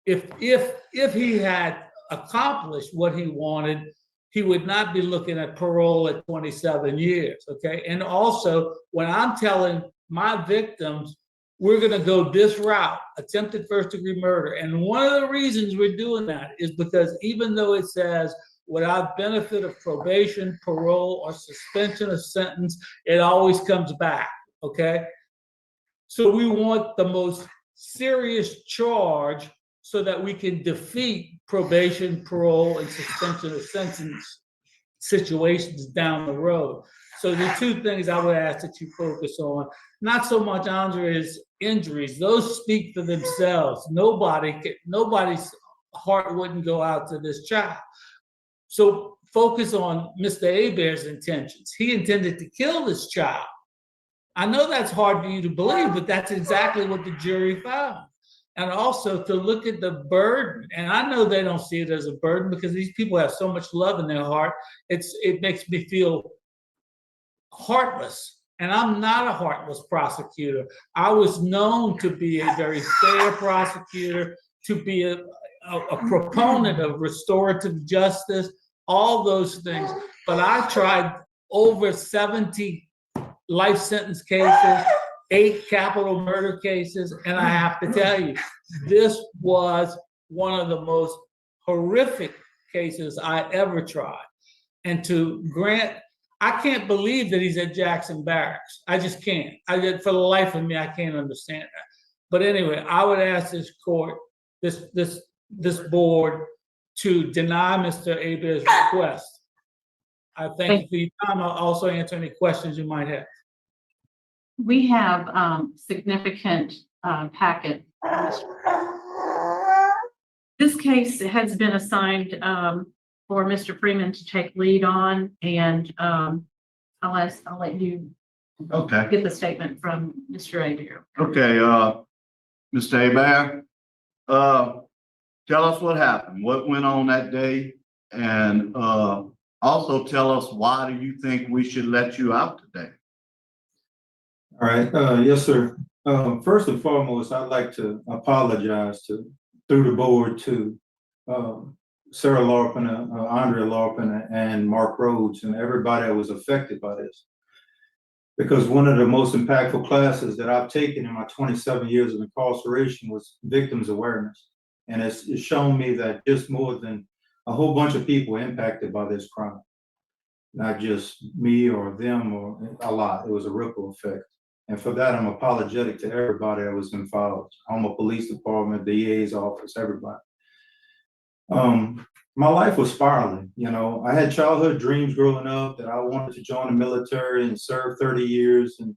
If he had accomplished what he wanted, he would not be looking at parole at 27 years, okay? And also, when I'm telling my victims, we're gonna go this route, attempted first-degree murder, and one of the reasons we're doing that is because even though it says without benefit of probation, parole, or suspension of sentence, it always comes back, okay? So we want the most serious charge so that we can defeat probation, parole, and suspension of sentence situations down the road. So the two things I would ask that you focus on, not so much Andrea's injuries, those speak for themselves. Nobody's heart wouldn't go out to this child. So focus on Mr. Hebert's intentions. He intended to kill this child. I know that's hard for you to believe, but that's exactly what the jury found. And also to look at the burden, and I know they don't see it as a burden because these people have so much love in their heart. It makes me feel heartless, and I'm not a heartless prosecutor. I was known to be a very fair prosecutor, to be a proponent of restorative justice, all those things. But I tried over 70 life sentence cases, 8 capital murder cases, and I have to tell you, this was one of the most horrific cases I ever tried. And to grant, I can't believe that he's at Jackson Barracks. I just can't. For the life of me, I can't understand that. But anyway, I would ask this court, this board, to deny Mr. Hebert's request. I thank you for your time. I'll also answer any questions you might have. We have significant packet. This case has been assigned for Mr. Freeman to take lead on, and I'll let you get the statement from Mr. Hebert. Okay, Mr. Hebert, tell us what happened, what went on that day, and also tell us why do you think we should let you out today? All right, yes, sir. First and foremost, I'd like to apologize through the board to Sarah Larpin, Andrea Larpin, and Mark Rhodes, and everybody that was affected by this. Because one of the most impactful classes that I've taken in my 27 years of incarceration was victims awareness. And it's shown me that just more than a whole bunch of people impacted by this crime. Not just me or them or a lot, it was a ripple effect. And for that, I'm apologetic to everybody that was involved. Houma Police Department, DA's office, everybody. My life was spiraling, you know. I had childhood dreams growing up that I wanted to join the military and serve 30 years. And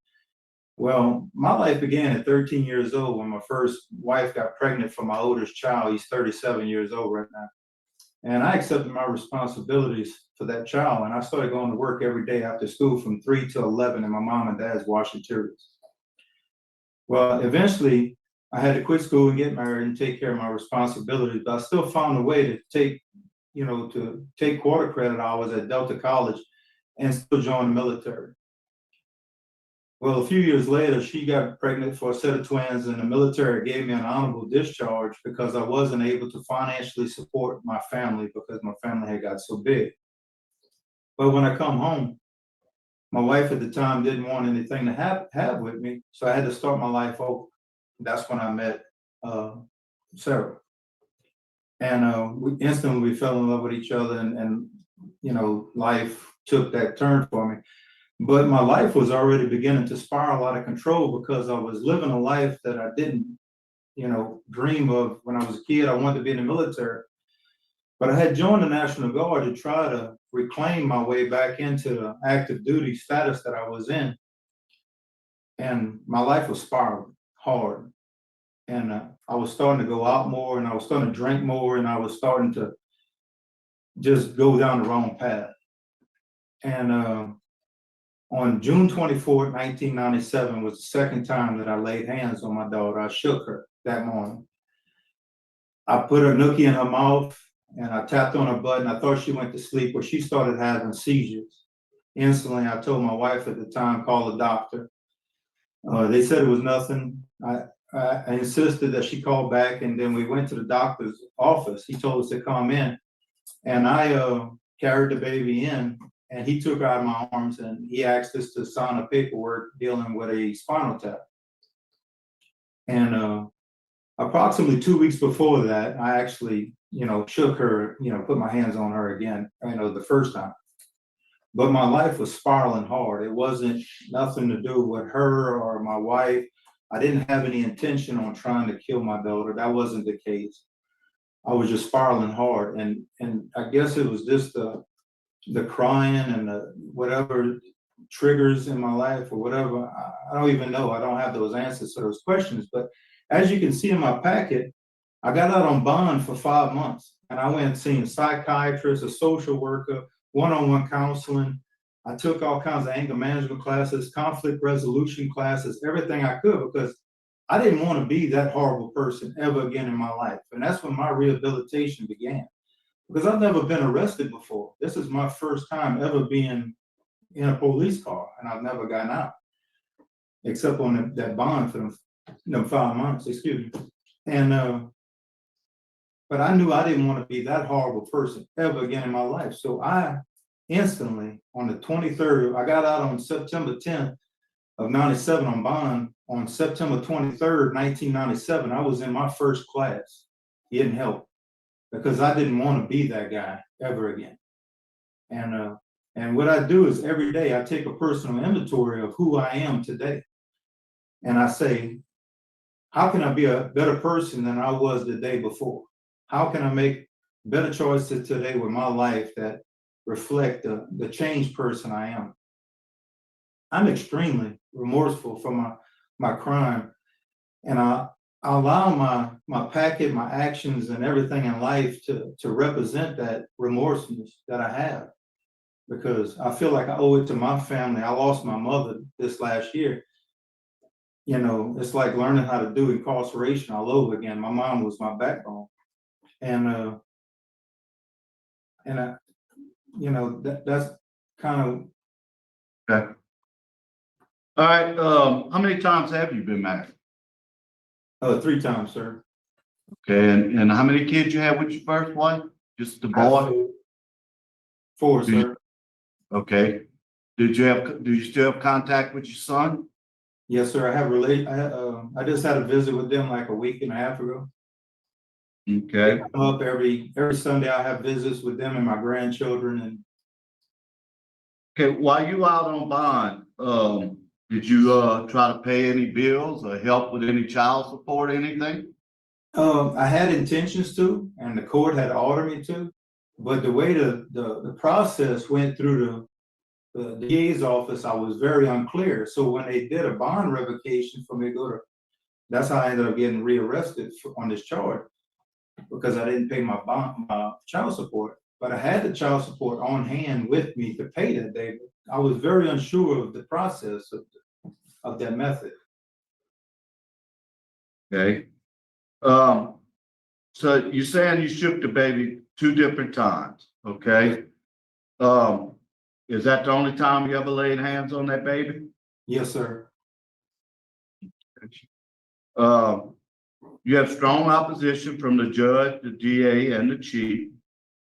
well, my life began at 13 years old when my first wife got pregnant for my oldest child. He's 37 years old right now. And I accepted my responsibilities for that child. And I started going to work every day after school from 3 to 11 in my mom and dad's washing materials. Well, eventually I had to quit school and get married and take care of my responsibilities, but I still found a way to take quarter credit hours at Delta College and still join the military. Well, a few years later, she got pregnant for a set of twins, and the military gave me an honorable discharge because I wasn't able to financially support my family because my family had got so big. But when I come home, my wife at the time didn't want anything to have with me, so I had to start my life over. That's when I met Sarah, and we fell in love with each other, and life took that turn for me. But my life was already beginning to spiral out of control because I was living a life that I didn't, dream of when I was a kid. I wanted to be in the military, but I had joined the National Guard to try to reclaim my way back into the active duty status that I was in. And my life was spiraling hard. And I was starting to go out more, and I was starting to drink more, and I was starting to just go down the wrong path. And on June 24th, 1997 was the second time that I laid hands on my daughter. I shook her that morning. I put a nookie in her mouth and I tapped on her butt, and I thought she went to sleep, but she started having seizures. Instantly, I told my wife at the time, call the doctor. They said it was nothing. I insisted that she call back, and then we went to the doctor's office. He told us to come in, and I carried the baby in, and he took her out of my arms, and he asked us to sign a paperwork dealing with a spinal tap. And approximately 2 weeks before that, I actually, shook her, put my hands on her again, the first time. But my life was spiraling hard. It wasn't nothing to do with her or my wife. I didn't have any intention on trying to kill my daughter. That wasn't the case. I was just spiraling hard. And I guess it was just the crying and the whatever triggers in my life or whatever. I don't even know. I don't have those answers to those questions. But as you can see in my packet, I got out on bond for 5 months, and I went and seen a psychiatrist, a social worker, one-on-one counseling. I took all kinds of anger management classes, conflict resolution classes, everything I could, because I didn't want to be that horrible person ever again in my life. And that's when my rehabilitation began, because I've never been arrested before. This is my first time ever being in a police car, and I've never gotten out, except on that bond for them 5 months, excuse me. And but I knew I didn't want to be that horrible person ever again in my life. So I instantly, on the 23rd, I got out on September 10th of 97 on bond. On September 23rd, 1997, I was in my first class getting help, because I didn't want to be that guy ever again. And what I do is every day I take a personal inventory of who I am today. And I say, how can I be a better person than I was the day before? How can I make better choices today with my life that reflect the changed person I am? I'm extremely remorseful for my crime, and I allow my packet, my actions, and everything in life to represent that remorselessness that I have, because I feel like I owe it to my family. I lost my mother this last year. It's like learning how to do incarceration all over again. My mom was my backbone. And that's kind of. Okay. All right, how many times have you been married? 3 times, sir. Okay, and how many kids you had with your first wife? Just the boy? 4, sir. Okay. Do you still have contact with your son? Yes, sir. I just had a visit with them like a week and a half ago. Okay. Come up every Sunday. I have visits with them and my grandchildren. And okay, while you out on bond, did you try to pay any bills or help with any child support or anything? I had intentions to, and the court had ordered me to, but the way the process went through the DA's office, I was very unclear. So when they did a bond revocation for me to go to, that's how I ended up getting rearrested on this charge, because I didn't pay my child support. But I had the child support on hand with me to pay that day. I was very unsure of the process of that method. Okay. So you're saying you shook the baby 2 different times, okay? Is that the only time you ever laid hands on that baby? Yes, sir. You have strong opposition from the judge, the DA, and the chief.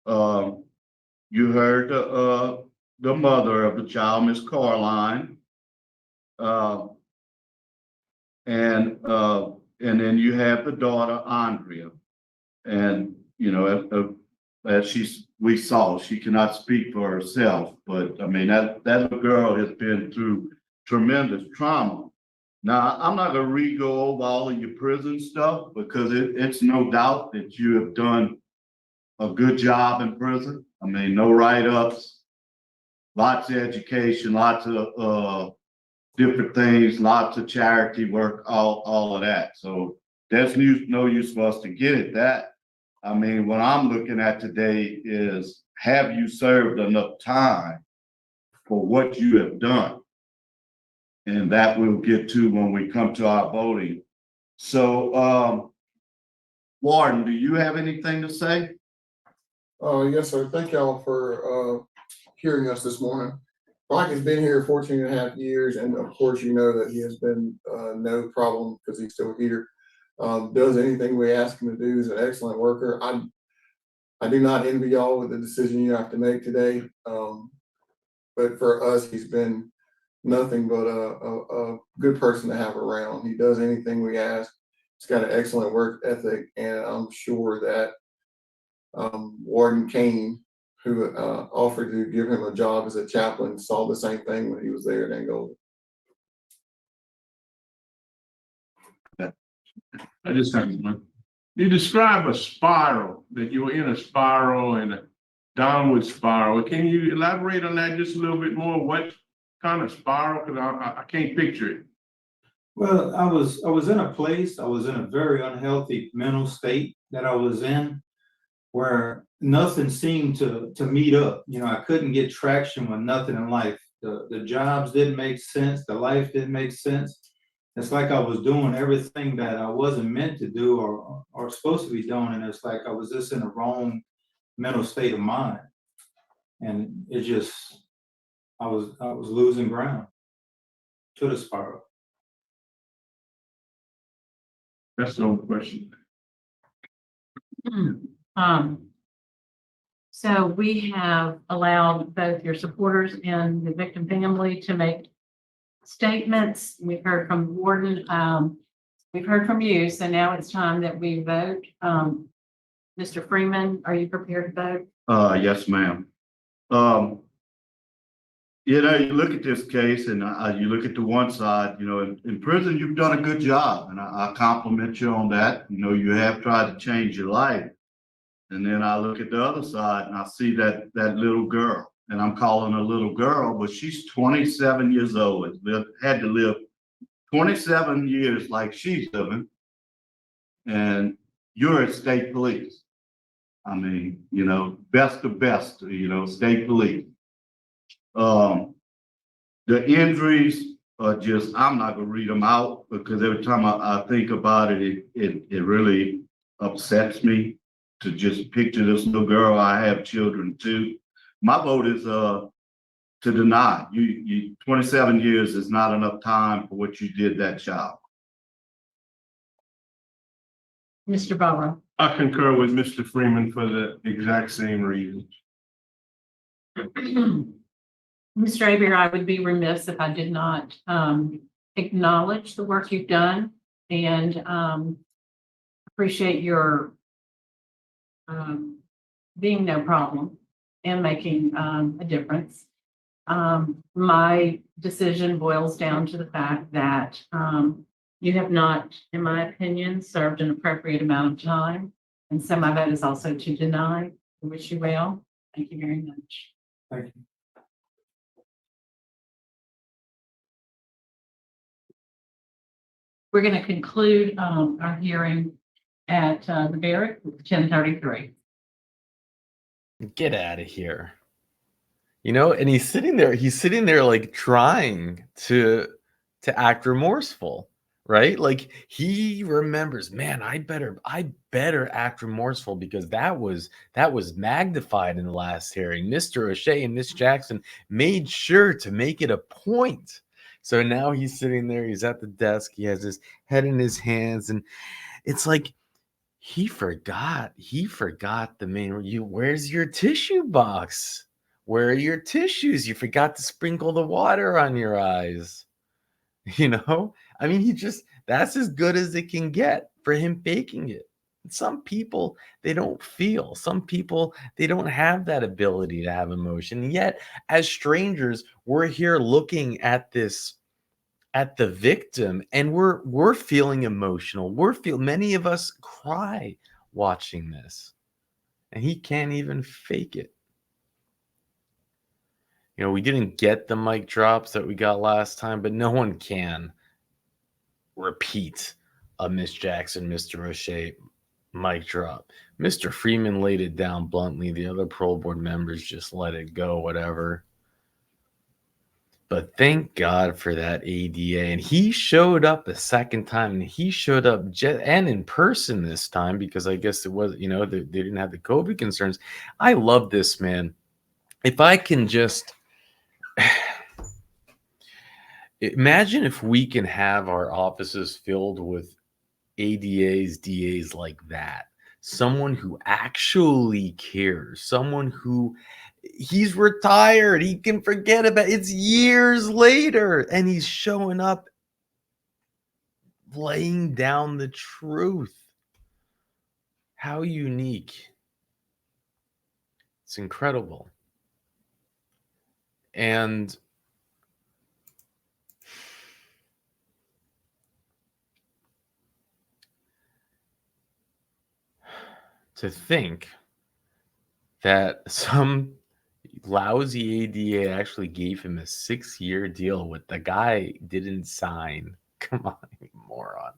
You heard the mother of the child, Miss Carline. And then you have the daughter, Andrea. And, you know, as we saw, she cannot speak for herself, but I mean, that little girl has been through tremendous trauma. Now, I'm not gonna go over all of your prison stuff because it's no doubt that you have done a good job in prison. I mean, no write-ups, lots of education, lots of different things, lots of charity work, all of that. So there's no use for us to get at that. I mean, what I'm looking at today is, have you served enough time for what you have done? And that we'll get to when we come to our voting. So, Warden, do you have anything to say? Yes, sir. Thank y'all for hearing us this morning. Mike has been here 14 and a half years, and of course, you know that he has been no problem because he's still here. Does anything we ask him to do. Is an excellent worker. I do not envy y'all with the decision you have to make today. But for us, he's been nothing but a good person to have around. He does anything we ask. He's got an excellent work ethic, and I'm sure that Warden Kane, who offered to give him a job as a chaplain, saw the same thing when he was there at Angola. I just have one. You describe a spiral, that you're in a spiral and a downward spiral. Can you elaborate on that just a little bit more? What kind of spiral? Because I can't picture it. Well, I was in a place, I was in a very unhealthy mental state that I was in, where nothing seemed to meet up. You know, I couldn't get traction with nothing in life. The jobs didn't make sense. The life didn't make sense. It's like I was doing everything that I wasn't meant to do or supposed to be doing. And it's like I was just in the wrong mental state of mind. And it just, I was losing ground to the spiral. That's the only question. So we have allowed both your supporters and the victim family to make statements. We've heard from Warden. We've heard from you. So now it's time that we vote. Mr. Freeman, are you prepared to vote? Yes, ma'am. You know, you look at this case and you look at the one side, you know, in prison, you've done a good job, and I compliment you on that. You know, you have tried to change your life. And then I look at the other side and I see that little girl, and I'm calling her a little girl, but she's 27 years old, had to live 27 years like she's living, and you're at state police. I mean, you know, best of best, you know, state police. The injuries are just, I'm not gonna read them out because every time I think about it, it really upsets me to just picture this little girl. I have children too. My vote is to deny. You 27 years is not enough time for what you did that child. Mr. Barrow. I concur with Mr. Freeman for the exact same reasons. Mr. Abear, I would be remiss if I did not acknowledge the work you've done and appreciate your being no problem and making a difference. My decision boils down to the fact that you have not, in my opinion, served an appropriate amount of time. And so my vote is also to deny. I wish you well. Thank you very much. Thank you. We're going to conclude our hearing at the Barrack, 10:33. Get out of here. You know, and he's sitting there like trying to act remorseful, right? Like he remembers, man, I better act remorseful because that was magnified in the last hearing. Mr. O'Shea and Miss Jackson made sure to make it a point. So now he's sitting there, he's at the desk, he has his head in his hands, and it's like he forgot the main. Where's your tissue box? Where are your tissues? You forgot to sprinkle the water on your eyes. I mean, that's as good as it can get for him faking it. Some people, they don't feel. Some people, they don't have that ability to have emotion. And yet, as strangers, we're here looking at the victim, and we're feeling emotional. Many of us cry watching this, and he can't even fake it. We didn't get the mic drops that we got last time, but no one can repeat a Miss Jackson, Mr. O'Shea mic drop. Mr. Freeman laid it down bluntly. The other parole board members just let it go, whatever. But thank God for that ADA. And he showed up a second time, and he showed up and in person this time, because I guess it was, they didn't have the COVID concerns. I love this man. If I can just imagine if we can have our offices filled with ADAs, DAs like that. Someone who actually cares. Someone who he's retired. He can forget about it. It's years later, and he's showing up, laying down the truth. How unique. It's incredible. And to think that some lousy ADA actually gave him a 6-year deal with the guy didn't sign. Come on, you moron.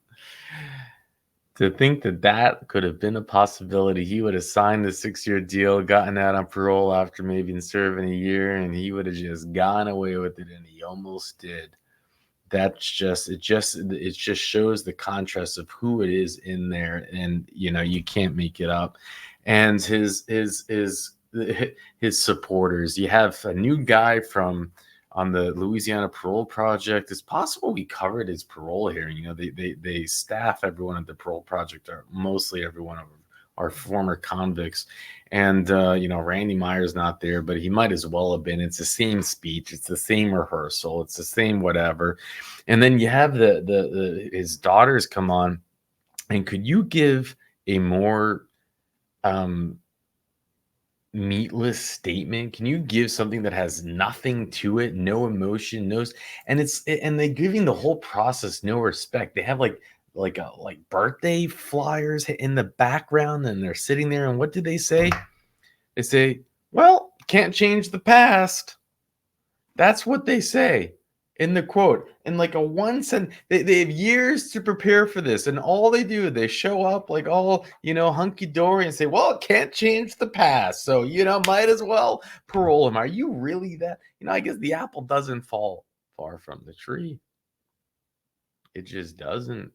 To think that could have been a possibility. He would have signed the 6-year deal, gotten out on parole after maybe serving a year, and he would have just gone away with it, and he almost did. It just shows the contrast of who it is in there, and you can't make it up. And his supporters. You have a new guy on the Louisiana Parole Project. It's possible we covered his parole hearing. They staff everyone at the Parole Project, or mostly everyone of our former convicts. And Randy Meyer's not there, but he might as well have been. It's the same speech, it's the same rehearsal, it's the same whatever. And then you have his daughters come on. And could you give a more meatless statement? Can you give something that has nothing to it, no emotion, and they're giving the whole process no respect? They have like birthday flyers in the background, and they're sitting there, and what do they say? They say, well, can't change the past. That's what they say in the quote. In like a one sentence, they have years to prepare for this, and all they do, they show up like all hunky-dory and say, well, it can't change the past, so might as well parole him. Are you really that? I guess the apple doesn't fall far from the tree. It just doesn't.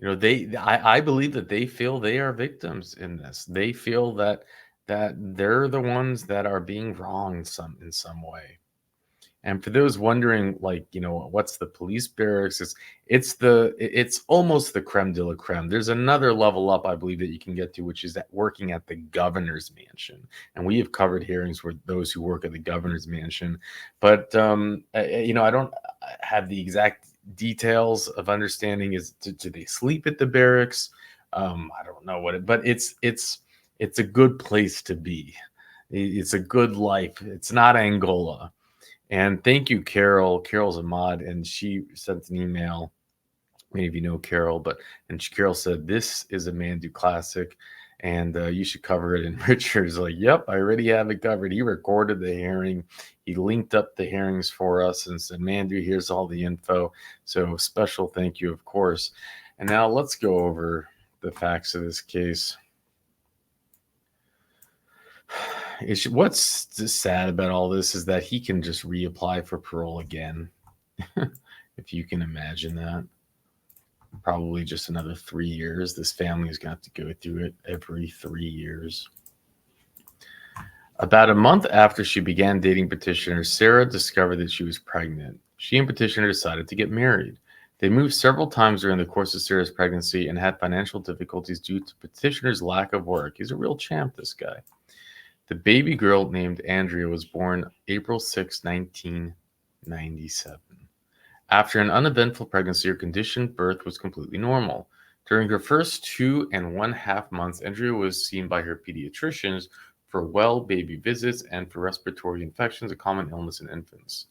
I believe that they feel they are victims in this. They feel that they're the ones that are being wronged in some way. And for those wondering, what's the police barracks? It's almost the creme de la creme. There's another level up, I believe, that you can get to, which is working at the governor's mansion. And we have covered hearings for those who work at the governor's mansion. But I don't have the exact details of understanding. Do they sleep at the barracks? I don't know but it's a good place to be. It's a good life. It's not Angola. And thank you, Carol. Carol's a mod, and she sent an email. Many of you know Carol, Carol said, this is a Mandu classic, and you should cover it. And Richard's like, yep, I already have it covered. He recorded the hearing. He linked up the hearings for us and said, Mandu, here's all the info. So special thank you, of course. And now let's go over the facts of this case. What's sad about all this is that he can just reapply for parole again. If you can imagine that. Probably just another 3 years. This family is going to have to go through it every 3 years. About a month after she began dating Petitioner, Sarah discovered that she was pregnant. She and Petitioner decided to get married. They moved several times during the course of Sarah's pregnancy and had financial difficulties due to Petitioner's lack of work. He's a real champ, this guy. The baby girl named Andrea was born April 6, 1997. After an uneventful pregnancy, her conditioned birth was completely normal. During her first 2.5 months, Andrea was seen by her pediatricians for well baby visits and for respiratory infections, a common illness in infants.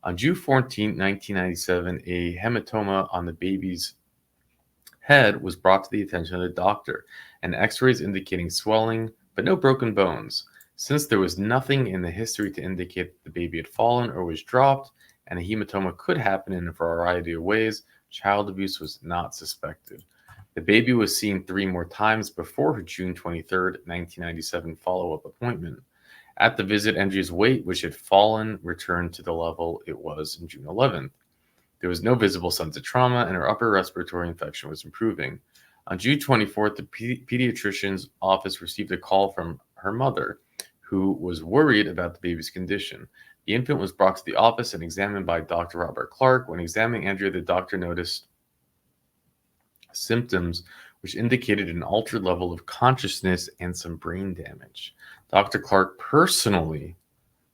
On June 14, 1997, a hematoma on the baby's head was brought to the attention of the doctor, and x-rays indicating swelling, but no broken bones. Since there was nothing in the history to indicate that the baby had fallen or was dropped, and a hematoma could happen in a variety of ways, child abuse was not suspected. The baby was seen 3 more times before her June 23, 1997 follow-up appointment. At the visit, Andrea's weight, which had fallen, returned to the level it was on June 11th. There was no visible signs of trauma, and her upper respiratory infection was improving. On June 24th, the pediatrician's office received a call from her mother, who was worried about the baby's condition. The infant was brought to the office and examined by Dr. Robert Clark. When examining Andrea, the doctor noticed symptoms which indicated an altered level of consciousness and some brain damage. Dr. Clark personally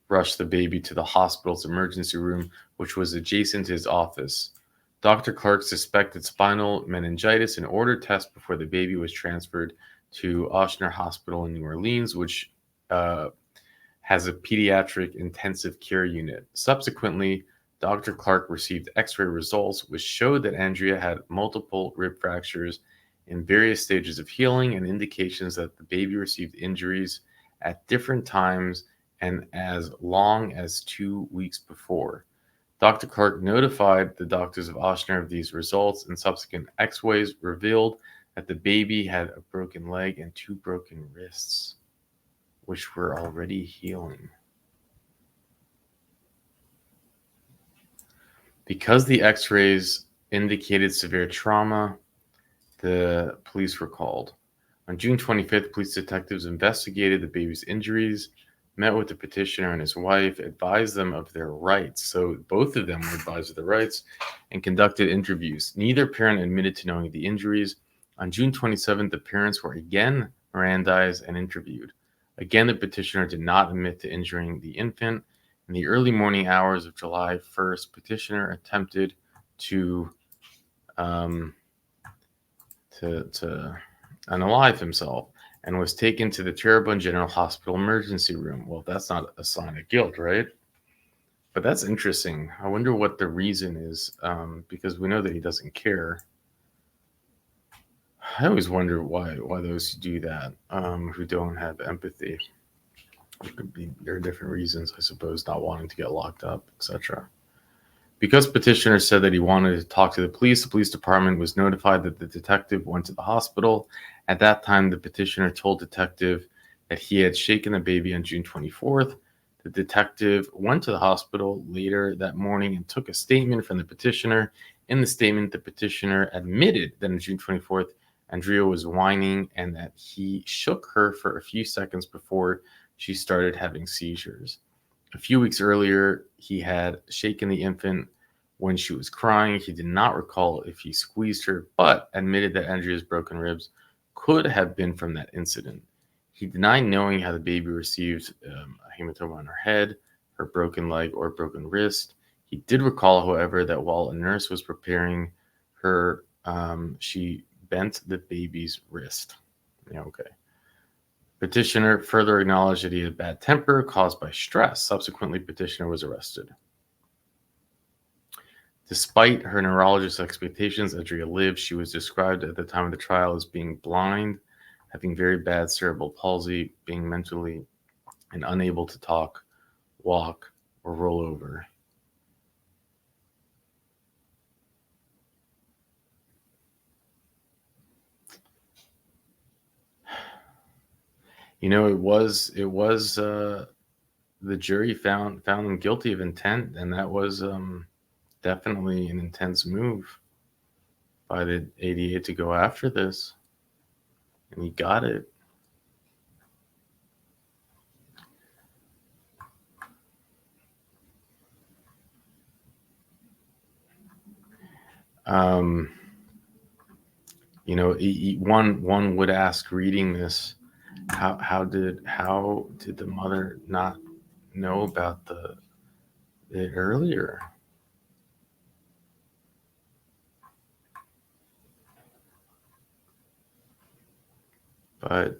rushed the baby to the hospital's emergency room, which was adjacent to his office. Dr. Clark suspected spinal meningitis and ordered tests before the baby was transferred to Ochsner Hospital in New Orleans, which has a pediatric intensive care unit. Subsequently, Dr. Clark received x-ray results which showed that Andrea had multiple rib fractures in various stages of healing and indications that the baby received injuries at different times and as long as 2 weeks before. Dr. Clark notified the doctors of Ochsner of these results, and subsequent x-rays revealed that the baby had a broken leg and 2 broken wrists, which were already healing. Because the x-rays indicated severe trauma, the police were called. On June 25th, police detectives investigated the baby's injuries, met with the petitioner and his wife, advised them of their rights. So both of them were advised of their rights and conducted interviews. Neither parent admitted to knowing the injuries. On June 27th, the parents were again Mirandized and interviewed. Again, the petitioner did not admit to injuring the infant. In the early morning hours of July 1st, petitioner attempted to unalive himself and was taken to the Terrebonne General Hospital emergency room. Well, that's not a sign of guilt, right? But that's interesting. I wonder what the reason is, because we know that he doesn't care. I always wonder why those who do that, who don't have empathy. There are different reasons, I suppose, not wanting to get locked up, etc. Because petitioner said that he wanted to talk to the police department was notified that the detective went to the hospital. At that time, the petitioner told detective that he had shaken the baby on June 24th. The detective went to the hospital later that morning and took a statement from the petitioner. In the statement, the petitioner admitted that on June 24th, Andrea was whining and that he shook her for a few seconds before she started having seizures. A few weeks earlier, he had shaken the infant when she was crying. He did not recall if he squeezed her, but admitted that Andrea's broken ribs could have been from that incident. He denied knowing how the baby received a hematoma on her head, her broken leg, or broken wrist. He did recall, however, that while a nurse was preparing her, she bent the baby's wrist. Yeah, okay. Petitioner further acknowledged that he had bad temper caused by stress. Subsequently, petitioner was arrested. Despite her neurologist's expectations, Andrea lived. She was described at the time of the trial as being blind, having very bad cerebral palsy, being mentally and unable to talk, walk, or roll over. You know, it was the jury found him guilty of intent, and that was definitely an intense move by the ADA to go after this, and he got it. You know, one would ask reading this, how did the mother not know about it earlier? But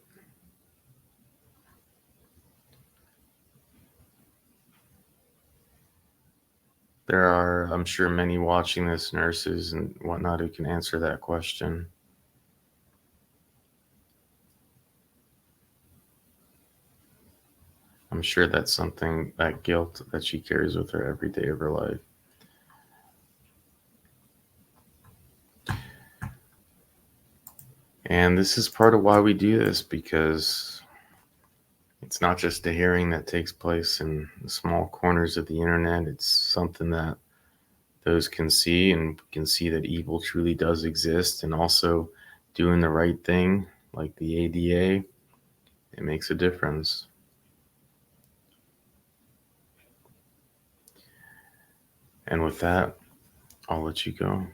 there are, I'm sure, many watching this, nurses and whatnot, who can answer that question. I'm sure that's something, that guilt that she carries with her every day of her life. And this is part of why we do this, because it's not just a hearing that takes place in the small corners of the internet. It's something that those can see, and can see that evil truly does exist, and also doing the right thing, like the ADA, it makes a difference. And with that, I'll let you go.